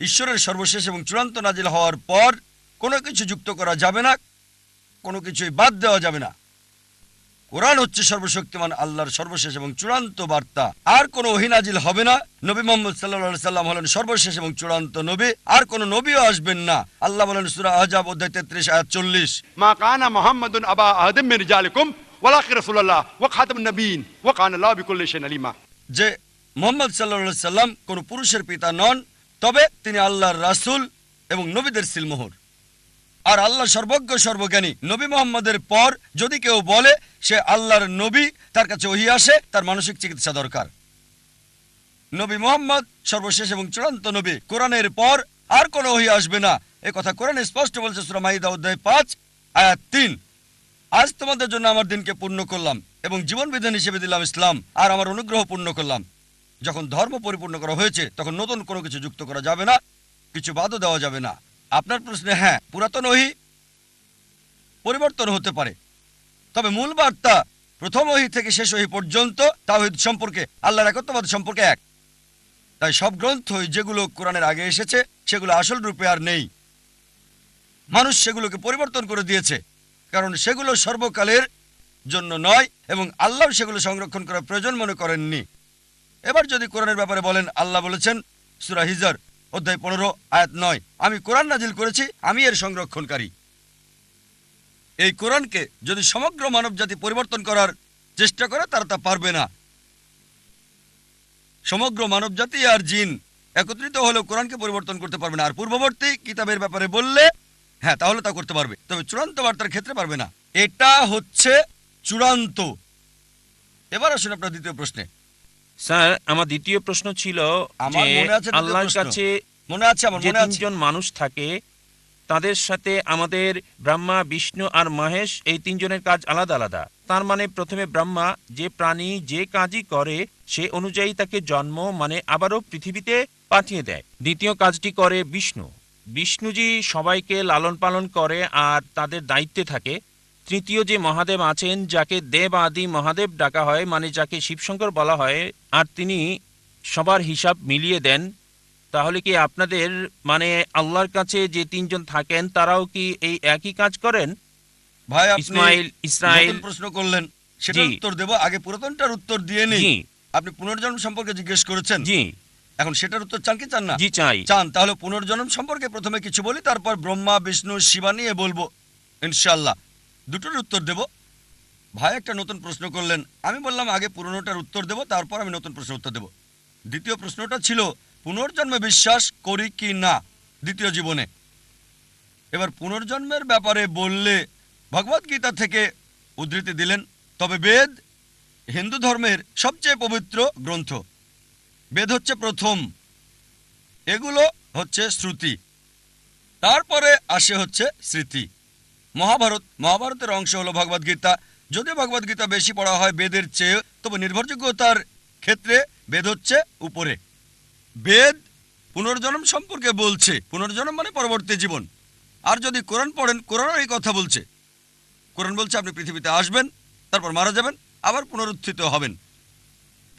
ঈশ্বরের সর্বশেষ এবং চূড়ান্ত নাজিল হওয়ার পর কোনো কিছু যুক্ত করা যাবে না, কোনো কিছুই বাদ দেওয়া যাবে না। কোরআন হচ্ছে সর্বশক্তিমান আল্লাহর সর্বশেষ এবং চূড়ান্ত বার্তা। আর কোনো ওহী নাজিল হবে না। নবী মুহাম্মদ সাল্লাল্লাহু আলাইহি সাল্লাম হলেন সর্বশেষ এবং চূড়ান্ত নবী। আর কোনো নবীও আসবেন না। আল্লাহ বলেন সূরা আহজাব অধ্যায় 33 আয়াত 40, ما كان محمد أبا أحد من رجالكم ولكن رسول الله وخاتم النبيين وكان الله بكل شيء عليما। যে মুহাম্মদ সাল্লাল্লাহু আলাইহি সাল্লাম কোনো পুরুষের পিতা নন, তবে তিনি আল্লাহর রাসূল এবং নবীদের সিলমোহর। আর আল্লাহ সর্বজ্ঞ সর্বজ্ঞানী। নবী মুহাম্মদের পর যদি কেউ বলে সে আল্লাহর নবী, তার কাছে ওহী আসে, তার মানসিক চিকিৎসা দরকার। নবী মুহাম্মদ সর্বশেষ এবং চূড়ান্ত নবী। কোরআনের পর আর কোনো ওহী আসবে না, এ কথা কোরআনে স্পষ্ট বলছে সূরা মাইদা অধ্যায় 5 আয়াত 3। আজ তোমাদের জন্য আমার দিনকে পূর্ণ করলাম এবং জীবন বিধান হিসেবে দিলাম ইসলাম, আর আমার অনুগ্রহ পূর্ণ করলাম। যখন ধর্ম পরিপূর্ণ করা হয়েছে তখন নতুন কোনো কিছু যুক্ত করা যাবে না, কিছু বাদও দেওয়া যাবে না। আপনার প্রশ্নে হ্যাঁ, পুরাতন ওহী পরিবর্তন হতে পারে, তবে মূল বার্তা প্রথম ওহী থেকে শেষ ওহী পর্যন্ত তাওহীদ সম্পর্কে, আল্লাহর একত্ববাদ সম্পর্কে এক। তাই সব গ্রন্থই যেগুলো কোরআনের আগে এসেছে সেগুলো আসল রূপে আর নেই। মানুষ সেগুলোকে পরিবর্তন করে দিয়েছে, কারণ সেগুলো সর্বকালের জন্য নয় এবং আল্লাহ সেগুলো সংরক্ষণ করার প্রয়োজন মনে করেননি। এবার যদি কোরআনের ব্যাপারে বলেন, আল্লাহ বলেছেন সূরা হিজর অধ্যায় 15 আয়াত 9, আমি কোরআন নাজিল করেছি, আমি এর সংরক্ষণকারী। এই কোরআনকে যদি সমগ্র মানবজাতি পরিবর্তন করার চেষ্টা করে তারা তা পারবে না। সমগ্র মানবজাতি আর জিন একত্রিত হলেও কোরআনকে পরিবর্তন করতে পারবে না। আর পূর্ববর্তী কিতাবের ব্যাপারে বললে হ্যাঁ, তাহলে তা করতে পারবে, তবে চূড়ান্ত বার্তার ক্ষেত্রে পারবে না। এটা হচ্ছে চূড়ান্ত। এবার আসুন আপনার দ্বিতীয় প্রশ্নে। স্যার, আমার দ্বিতীয় প্রশ্ন ছিল যে আমার মনে আছে দ্বিতীয় আল্লাহর প্রশ্ন। কাছে মনে আছে, আমার যে মনে আছে। তিনজন মানুষ থাকে তাদের সাথে আমাদের ব্রহ্মা, বিষ্ণু আর মহেশ, এই তিনজনের কাজ আলাদা আলাদা। তার মানে প্রথমে ব্রহ্মা যে প্রাণী যে কাজই করে সে অনুযায়ী তাকে জন্ম মানে আবারও পৃথিবীতে পাঠিয়ে দেয়। দ্বিতীয় কাজটি করে বিষ্ণু। বিষ্ণুজি সবাইকে লালন পালন করে আর তাদের দায়িত্বে থাকে। তৃতীয় যে মহাদেব আছেন, যাকে দেব আদি মহাদেব ডাকা হয়, মানে যাকে শিবশঙ্কর বলা হয়, আর তিনি সবার হিসাব মিলিয়ে দেন। তাহলে কি আপনাদের মানে আল্লাহর কাছে যে তিনজন থাকেন তারাও কি এই একই কাজ করেন? ভাই, আপনি ইসমাইল, ইসরাইল। নতুন প্রশ্ন করলেন, সেটার জি। উত্তর দেব। আগে পুরাতনটার উত্তর দিয়ে নেই। জি আপনি পুনর্জন্ম সম্পর্কে জিজ্ঞেস করেছেন, জি এখন সেটার উত্তর চান কি চান না? জি চাই। চান, তাহলে পুনর্জন্ম সম্পর্কে প্রথমে কিছু বলি, তারপর ব্রহ্মা, বিষ্ণু, শিবা নিয়ে বলবো ইনশাআল্লাহ। দুটোর উত্তর দেব। ভাই একটা নতুন প্রশ্ন করলেন, আমি বললাম আগে পুরনোটার উত্তর দেব, তারপর আমি নতুন প্রশ্নের উত্তর দেব। দ্বিতীয় প্রশ্নটা ছিল পুনর্জন্মে বিশ্বাস করি কি না দ্বিতীয় জীবনে। এবার পুনর্জন্মের ব্যাপারে বললে ভগবদ্গীতা থেকে উদ্ধৃতি দিলেন, তবে বেদ হিন্দু ধর্মের সবচেয়ে পবিত্র গ্রন্থ। বেদ হচ্ছে প্রথম, এগুলো হচ্ছে শ্রুতি, তারপরে আসে হচ্ছে স্মৃতি। মহাভারতের অংশ হলো ভগবদ্গীতা। যদিও ভগবদ্গীতা বেশি পড়া হয় বেদের চেয়ে, তবে নির্ভরযোগ্যতার ক্ষেত্রে বেদ হচ্ছে উপরে। বেদ পুনর্জন্ম সম্পর্কে বলছে, পুনর্জন্ম মানে পরবর্তী জীবন। আর যদি কোরআন পড়েন, কোরআনও এই কথা বলছে। কোরআন বলছে আপনি পৃথিবীতে আসবেন, তারপর মারা যাবেন, আবার পুনরুত্থিত হবেন।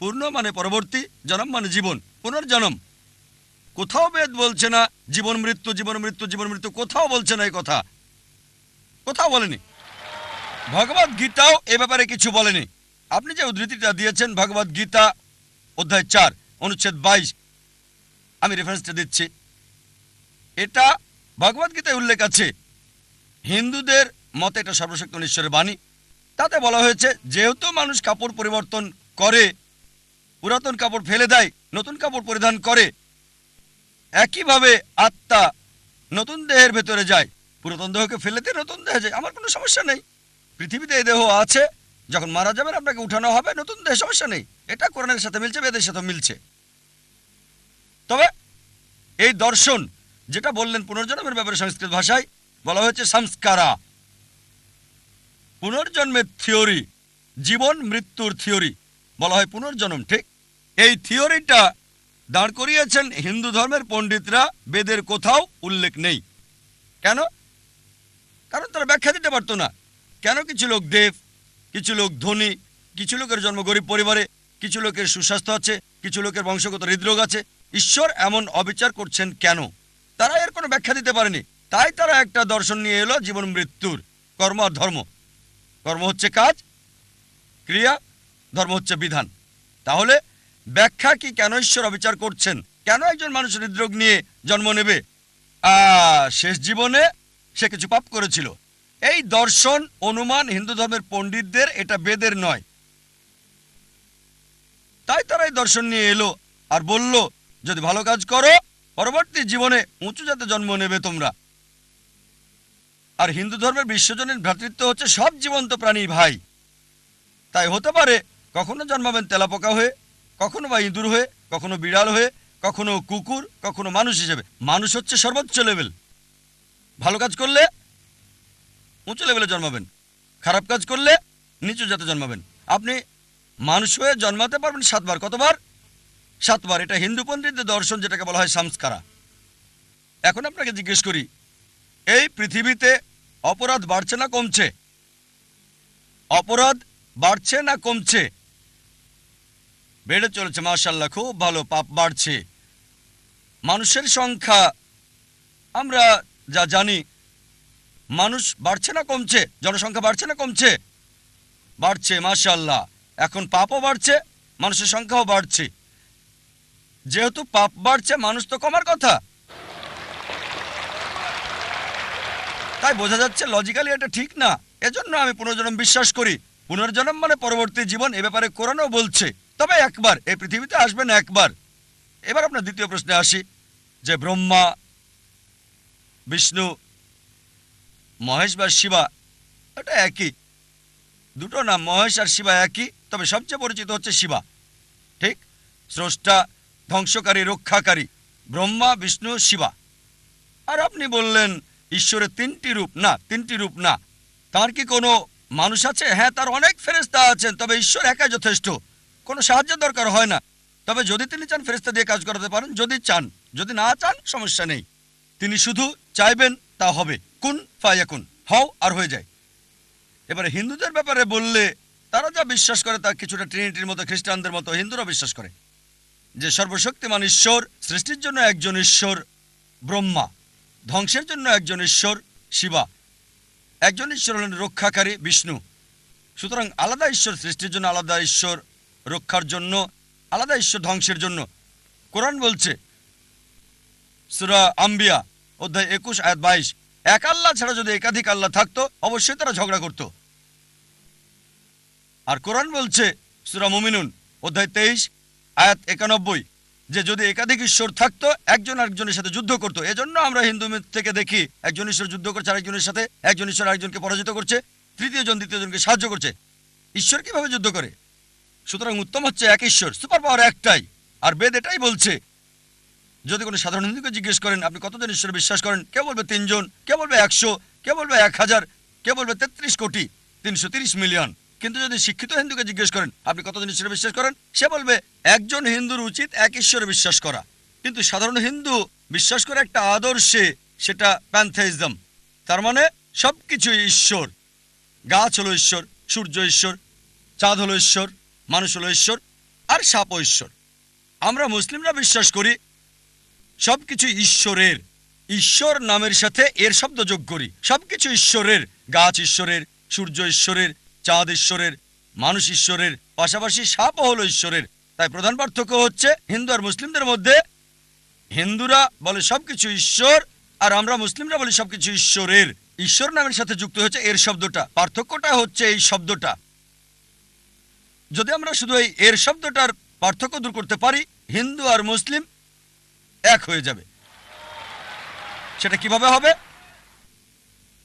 পূর্ণ মানে পরবর্তী, জন্ম মানে জীবন, পুনর্জন্ম। কোথাও বেদ বলছে না জীবন মৃত্যু, জীবন মৃত্যু, জীবন মৃত্যু, কোথাও বলছে না এই কথা, কোথাও বলেনি। ভগবদ গীতাও এ ব্যাপারে কিছু বলেনি। আপনি যে উদ্ধৃতিটা দিয়েছেন ভগবদ গীতা অধ্যায় 4 অনুচ্ছেদ 22, আমি রেফারেন্সটা দিচ্ছি। এটা ভগবদ গীতায় উল্লেখ আছে। হিন্দুদের মতে এটা সর্বশক্ত ঈশ্বরের বাণী। তাতে বলা হয়েছে যেহেতু মানুষ কাপড় পরিবর্তন করে, পুরাতন কাপড় ফেলে দেয়, নতুন কাপড় পরিধান করে, একইভাবে আত্মা নতুন দেহের ভেতরে যায়। পুরাতন দেহকে ফেলে দিয়ে নতুন দেহে যায়, আমার কোনো সমস্যা নেই। পৃথিবীতে এই দেহ আছে, যখন মারা যাবেন আপনাকে উঠানো হবে নতুন দেহে, সমস্যা নেই। এটা কোরআনের সাথে মিলছে, বেদের সাথে মিলছে। তবে এই দর্শন যেটা বললেন পুনর্জন্মের ব্যাপারে সংস্কৃত ভাষায় বলা হয়েছে সংস্কারা। পুনর্জন্মের থিওরি, জীবন মৃত্যুর থিওরি বলা হয় পুনর্জন্ম, ঠিক? এই থিওরিটা দাঁড় করিয়েছেন হিন্দু ধর্মের পণ্ডিতরা, বেদের কোথাও উল্লেখ নেই। কেন? কারণ তারা ব্যাখ্যা দিতে পারতো না। কেন কিছু লোক দেব, কিছু লোক ধনী, কিছু লোকের জন্ম গরিব পরিবারে, কিছু লোকের সুস্বাস্থ্য আছে, কিছু লোকের বংশগত হৃদরোগ আছে, ঈশ্বর এমন অবিচার করছেন কেন? তারা এর কোনো ব্যাখ্যা দিতে পারেনি। তাই তারা একটা দর্শন নিয়ে এলো জীবন মৃত্যুর, কর্ম আর ধর্ম। কর্ম হচ্ছে কাজ, ক্রিয়া, ধর্ম হচ্ছে বিধান। তাহলে ব্যাখ্যা কি কেন ঈশ্বর অবিচার করছেন? কেন একজন মানুষ হৃদরোগ নিয়ে জন্ম নেবে? শেষ জীবনে সে কিছু পাপ করেছিল। এই দর্শন অনুমান হিন্দু ধর্মের পণ্ডিতদের, এটা বেদের নয়। তাই তারা এই দর্শন নিয়ে এলো আর বলল, যদি ভালো কাজ করো পরবর্তী জীবনে উঁচু জাতে জন্ম নেবে তোমরা। আর হিন্দু ধর্মের বিশ্বজনীন ভ্রাতৃত্ব হচ্ছে সব জীবন্ত প্রাণী ভাই। তাই হতে পারে কখনো জন্মাবেন তেলাপোকা হয়ে, কখনো বা ইঁদুর হয়ে, কখনো বিড়াল হয়ে, কখনো কুকুর, কখনো মানুষ হিসেবে। মানুষ হচ্ছে সর্বোচ্চ লেভেল। ভালো কাজ করলে উঁচু লেভেলে জন্মাবেন, খারাপ কাজ করলে নিচু জাতে জন্মাবেন। আপনি মানুষ হয়ে জন্মাতে পারবেন 7 বার। কতবার? 7 বার। এটা হিন্দু পণ্ডিতদের দর্শন, যেটাকে বলা হয় সংস্কারা। এখন আপনাকে জিজ্ঞেস করি, এই পৃথিবীতে অপরাধ বাড়ছে না কমছে? অপরাধ বাড়ছে না কমছে? বেড়ে চলেছে, মাশাআল্লাহ, খুব ভালো। পাপ বাড়ছে। মানুষের সংখ্যা আমরা যা জানি, মানুষ বাড়ছে না কমছে? জনসংখ্যা বাড়ছে না কমছে? বাড়ছে, মাশাআল্লাহ। এখন পাপও বাড়ছে, মানুষের সংখ্যাও বাড়ছে। যেহেতু পাপ বাড়ছে, মানুষ তো কমার কথা। তাই বোঝা যাচ্ছে লজিক্যালি এটা ঠিক না। এজন্য আমি পুনর্জন্ম বিশ্বাস করি। পুনর্জন্ম মানে পরবর্তী জীবন, এ ব্যাপারে কোরআনও বলছে। তবে একবার এই পৃথিবীতে আসবেন, একবার। এবার আপনার দ্বিতীয় প্রশ্নে আসি, যে ব্রহ্মা, বিষ্ণু, মহেশ বা শিবা, এটা একই। দুটো নাম, মহেশ আর শিবা একই, তবে সবচেয়ে পরিচিত হচ্ছে শিবা। ঠিক? স্রষ্টা, ধ্বংসকারী, রক্ষাকারী, ব্রহ্মা, বিষ্ণু, শিবা। আর আপনি বললেন ঈশ্বরের 3টি রূপ। না, 3টি রূপ না। তার কি কোনো মানুষ আছে? হ্যাঁ, তার অনেক ফেরেশতা আছেন, তবে ঈশ্বর একাই যথেষ্ট। কোনো সাহায্যের দরকার হয় না। তবে যদি তিনি চান ফেরেশতা দিয়ে কাজ করাতে পারেন, যদি চান। যদি না চান, সমস্যা নেই। তিনি শুধু চাইবেন, তা হবে। কুন ফায়াকুন, হও আর হয়ে যায়। এবারে হিন্দুদের ব্যাপারে বললে, তারা যা বিশ্বাস করে তা কিছুটা ট্রিনিটির মতো, খ্রিস্টানদের মতো হিন্দুরা বিশ্বাস করে যে সর্বশক্তিমান ঈশ্বর, সৃষ্টির জন্য একজন ঈশ্বর ব্রহ্মা, ধ্বংসের জন্য একজন ঈশ্বর শিবা, একজন ঈশ্বর হলেন রক্ষাকারী বিষ্ণু। সুতরাং আলাদা ঈশ্বর সৃষ্টির জন্য, আলাদা ঈশ্বর রক্ষার জন্য, আলাদা ঈশ্বর ধ্বংসের জন্য। কোরআন বলছে সূরা আম্বিয়া অধ্যায় 21 আয়াত 22, এক আল্লাহ ছাড়া যদি একাধিক আল্লাহ থাকতো অবশ্যই তারা ঝগড়া করত। আর কোরআন বলছে সূরা মুমিনুন অধ্যায় 23 আয়াত 91, যে যদি একাধিক ঈশ্বর থাকতো একজন আরেকজনের সাথে যুদ্ধ করতো। এজন্য আমরা হিন্দু মিথ থেকে দেখি একজন ঈশ্বর যুদ্ধ করছে আরেকজনের সাথে, একজন ঈশ্বর আরেকজনকে পরাজিত করছে, তৃতীয় জন দ্বিতীয়জনকে সাহায্য করছে। ঈশ্বর কিভাবে যুদ্ধ করে? সুতরাং উত্তম হচ্ছে এক ঈশ্বর, সুপার পাওয়ার একটাই। আর বেদ এটাই বলছে। যদি কোনো সাধারণ হিন্দুকে জিজ্ঞেস করেন আপনি কতজন ঈশ্বর বিশ্বাস করেন, কেউ বলবে 3 জন, কেউ বলবে 100, কেউ বলবে 1000, কেউ বলবে 33 কোটি 330 মিলিয়ন। কিন্তু যদি শিক্ষিত হিন্দুকে জিজ্ঞেস করেন আপনি কতজন ঈশ্বরে বিশ্বাস করেন, সে বলবে একজন হিন্দুর উচিত এক ঈশ্বরে বিশ্বাস করা। কিন্তু সাধারণ হিন্দু বিশ্বাস করে একটা আদর্শে, সেটা প্যান্থেইজম। তার মানে সবকিছু ঈশ্বর। গাছ হলো ঈশ্বর, সূর্য ঈশ্বর, চাঁদ হলো ঈশ্বর, মানুষ হলো ঈশ্বর, আর সাপও ঈশ্বর। আমরা মুসলিমরা বিশ্বাস করি সবকিছু ঈশ্বরের। ঈশ্বর নামের সাথে এর শব্দ যোগ করি। সবকিছু ঈশ্বরের। গাছ ঈশ্বরের, সূর্য ঈশ্বরের, চাঁদ ঈশ্বরের, মানুষ ঈশ্বরের, পাশাপাশি সাপও হলো ঈশ্বরের। তাই প্রধান পার্থক্য হচ্ছে হিন্দু আর মুসলিমদের মধ্যে, হিন্দুরা বলে সবকিছু ঈশ্বর আর আমরা মুসলিমরা বলি সবকিছু ঈশ্বরের। ঈশ্বর নামের সাথে যুক্ত হচ্ছে এর শব্দটা। পার্থক্যটা হচ্ছে এই শব্দটা। যদি আমরা শুধু এই এর শব্দটার পার্থক্য দূর করতে পারি, হিন্দু আর মুসলিম এক হয়ে যাবে। সেটা কিভাবে হবে?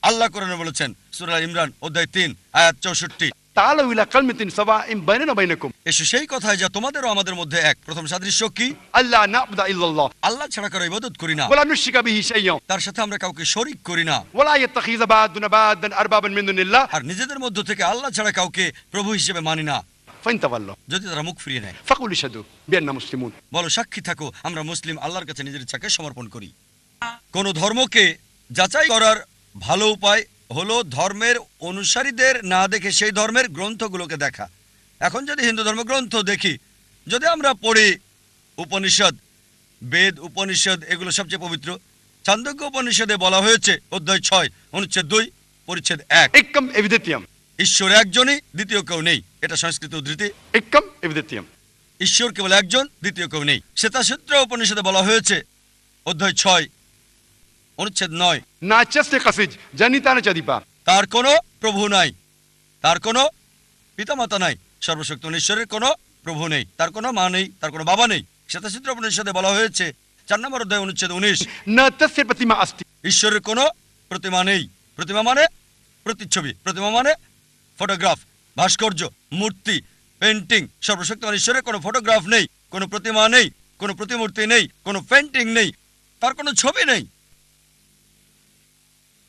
আল্লাহ কোরআনে বলেছেন সূরা ইমরান অধ্যায় 3 আয়াত 64, تعالوا إلى كلمة سواء بيننا وبينكم এসো সেই কথায় যা তোমাদের ও আমাদের মধ্যে এক। প্রথম সাদৃশ্য কি? ألا نعبد إلا الله আল্লাহ ছাড়া কারো ইবাদত করি না, ولا نشرك به شيئا তার সাথে আমরা কাউকে শরীক করি না, ولا يتخذ بعضنا بعضا أربابا من دون الله আর নিজেদের মধ্য থেকে আল্লাহ ছাড়া কাউকে প্রভু হিসেবে মানি না। فإن تولوا যদি তারা মুখ ফিরিয়ে নেয়, فقولوا اشهدوا بأننا مسلمون। বলো সাক্ষী থাকো আমরা মুসলিম, আল্লাহর কাছে নিজের ইচ্ছাকে সমর্পণ করি। কোন ধর্মকে যাচাই করার ভালো উপায় হলো ধর্মের অনুসারীদের না দেখে সেই ধর্মের গ্রন্থগুলোকে দেখা। এখন যদি হিন্দু ধর্ম গ্রন্থ দেখি, যদি আমরা পড়ি উপনিষদ, বেদ, উপনিষদ, এগুলো সবচেয়ে পবিত্র। ছান্দোগ্য উপনিষদে বলা হয়েছে অধ্যায় 6 অনুচ্ছেদ 2 পরিচ্ছেদ 1, एकम एविदित्यम ঈশ্বর একজনই, দ্বিতীয় কেউ নেই। এটা সংস্কৃত উদ্ধৃতি। एकम एवद्वितीयम। ঈশ্বর কেবল একজন, দ্বিতীয় কেউ নেই। শ্বেতাসূত্র উপনিষদে বলা হয়েছে অধ্যায় 6 অনুচ্ছেদ 9, नाचस्य कसिज जनिता न चदीपा। তার কোনো প্রভু নাই, তার কোনো পিতামাতা নাই। সর্বশক্ত ঈশ্বরের কোনো প্রভু নেই, তার কোনো মা নেই, তার কোনো বাবা নেই। শ্বেতাসূত্র উপনিষদে বলা হয়েছে 4 নম্বর অধ্যায় অনুচ্ছেদ 19, न तस्य प्रतिमा अस्ति। ঈশ্বরের কোনো প্রতিমা নেই। প্রতিমা মানে প্রতিচ্ছবি, প্রতিমা মানে ফটোগ্রাফ, ভাস্কর্য, মূর্তি, পেন্টিং। সর্বশক্তিমান ঈশ্বরের কোনো ফটোগ্রাফ নেই, কোনো প্রতিমা নেই, কোনো প্রতিমূর্তি নেই, কোনো পেন্টিং নেই, তার কোনো ছবি নেই।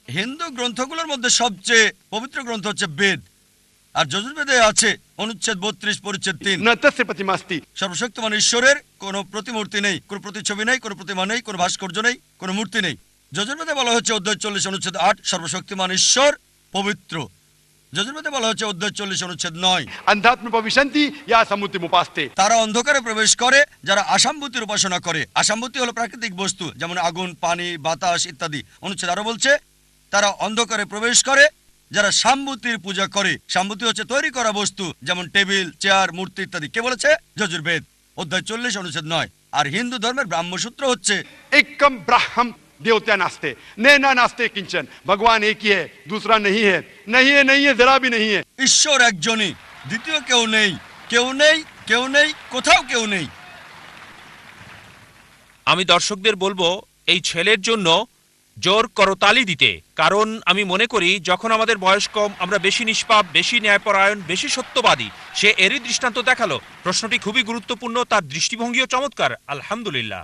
হিন্দু গ্রন্থগুলোর মধ্যে সবচেয়ে পবিত্র গ্রন্থ হচ্ছে বেদ, আর যজুর্বেদে আছে অনুচ্ছেদ 32 পরিচ্ছেদ 3, न तस्य प्रतिमा अस्ति। সর্বশক্তিমান ঈশ্বরের কোনো প্রতিমূর্তি নেই, কোনো প্রতিচ্ছবি নেই, কোনো প্রতিমা নেই, কোনো ভাস্কর্য নেই, কোনো মূর্তি নেই। যজুর্বেদে বলা হচ্ছে অধ্যায় 40 অনুচ্ছেদ 8 সর্বশক্তিমান ঈশ্বর পবিত্র। যজুর্বেদে বলা হচ্ছে অধ্যায় 40 অনুচ্ছেদ 9 अंधात्म पविशन्ति या समुद्रमुपास्ते। তারা অন্ধকারে প্রবেশ করে যারা আসাম্ভূতির উপাসনা করে। আসাম্ভূতি হলো প্রাকৃতিক বস্তু, যেমন আগুন, পানি, বাতাস ইত্যাদি। অনুচ্ছেদ আরো বলছে তারা অন্ধকারে প্রবেশ করে যারা সাম্ভূতির পূজা করে। সাম্ভূতি হচ্ছে তৈরি করা বস্তু, যেমন টেবিল, চেয়ার, মূর্তি ইত্যাদি। কে বলেছে? যজুর্বেদ অধ্যায় 40 অনুচ্ছেদ 9। আর হিন্দু ধর্মের ব্রাহ্মসূত্র হচ্ছে एकम ब्राह्मण देवता नास्ते, नैना नास्ते किंचन। भगवान एक ही है, दूसरा नहीं है, नहीं है, नहीं है, जरा भी नहीं है। ঈশ্বর একজনই, দ্বিতীয় কেউ নেই, কেউ নেই, কেউ নেই, কোথাও কেউ নেই। আমি দর্শকদের বলবো এই ছেলের জন্য জোর করতালি দিতে, কারণ আমি মনে করি যখন আমাদের বয়স কম আমরা বেশি নিষ্পাপ, বেশি ন্যায়পরায়ণ, বেশি সত্যবাদী। সে এরই দৃষ্টান্ত দেখালো। প্রশ্নটি খুবই গুরুত্বপূর্ণ, তার দৃষ্টিভঙ্গিও চমৎকার। আলহামদুলিল্লাহ।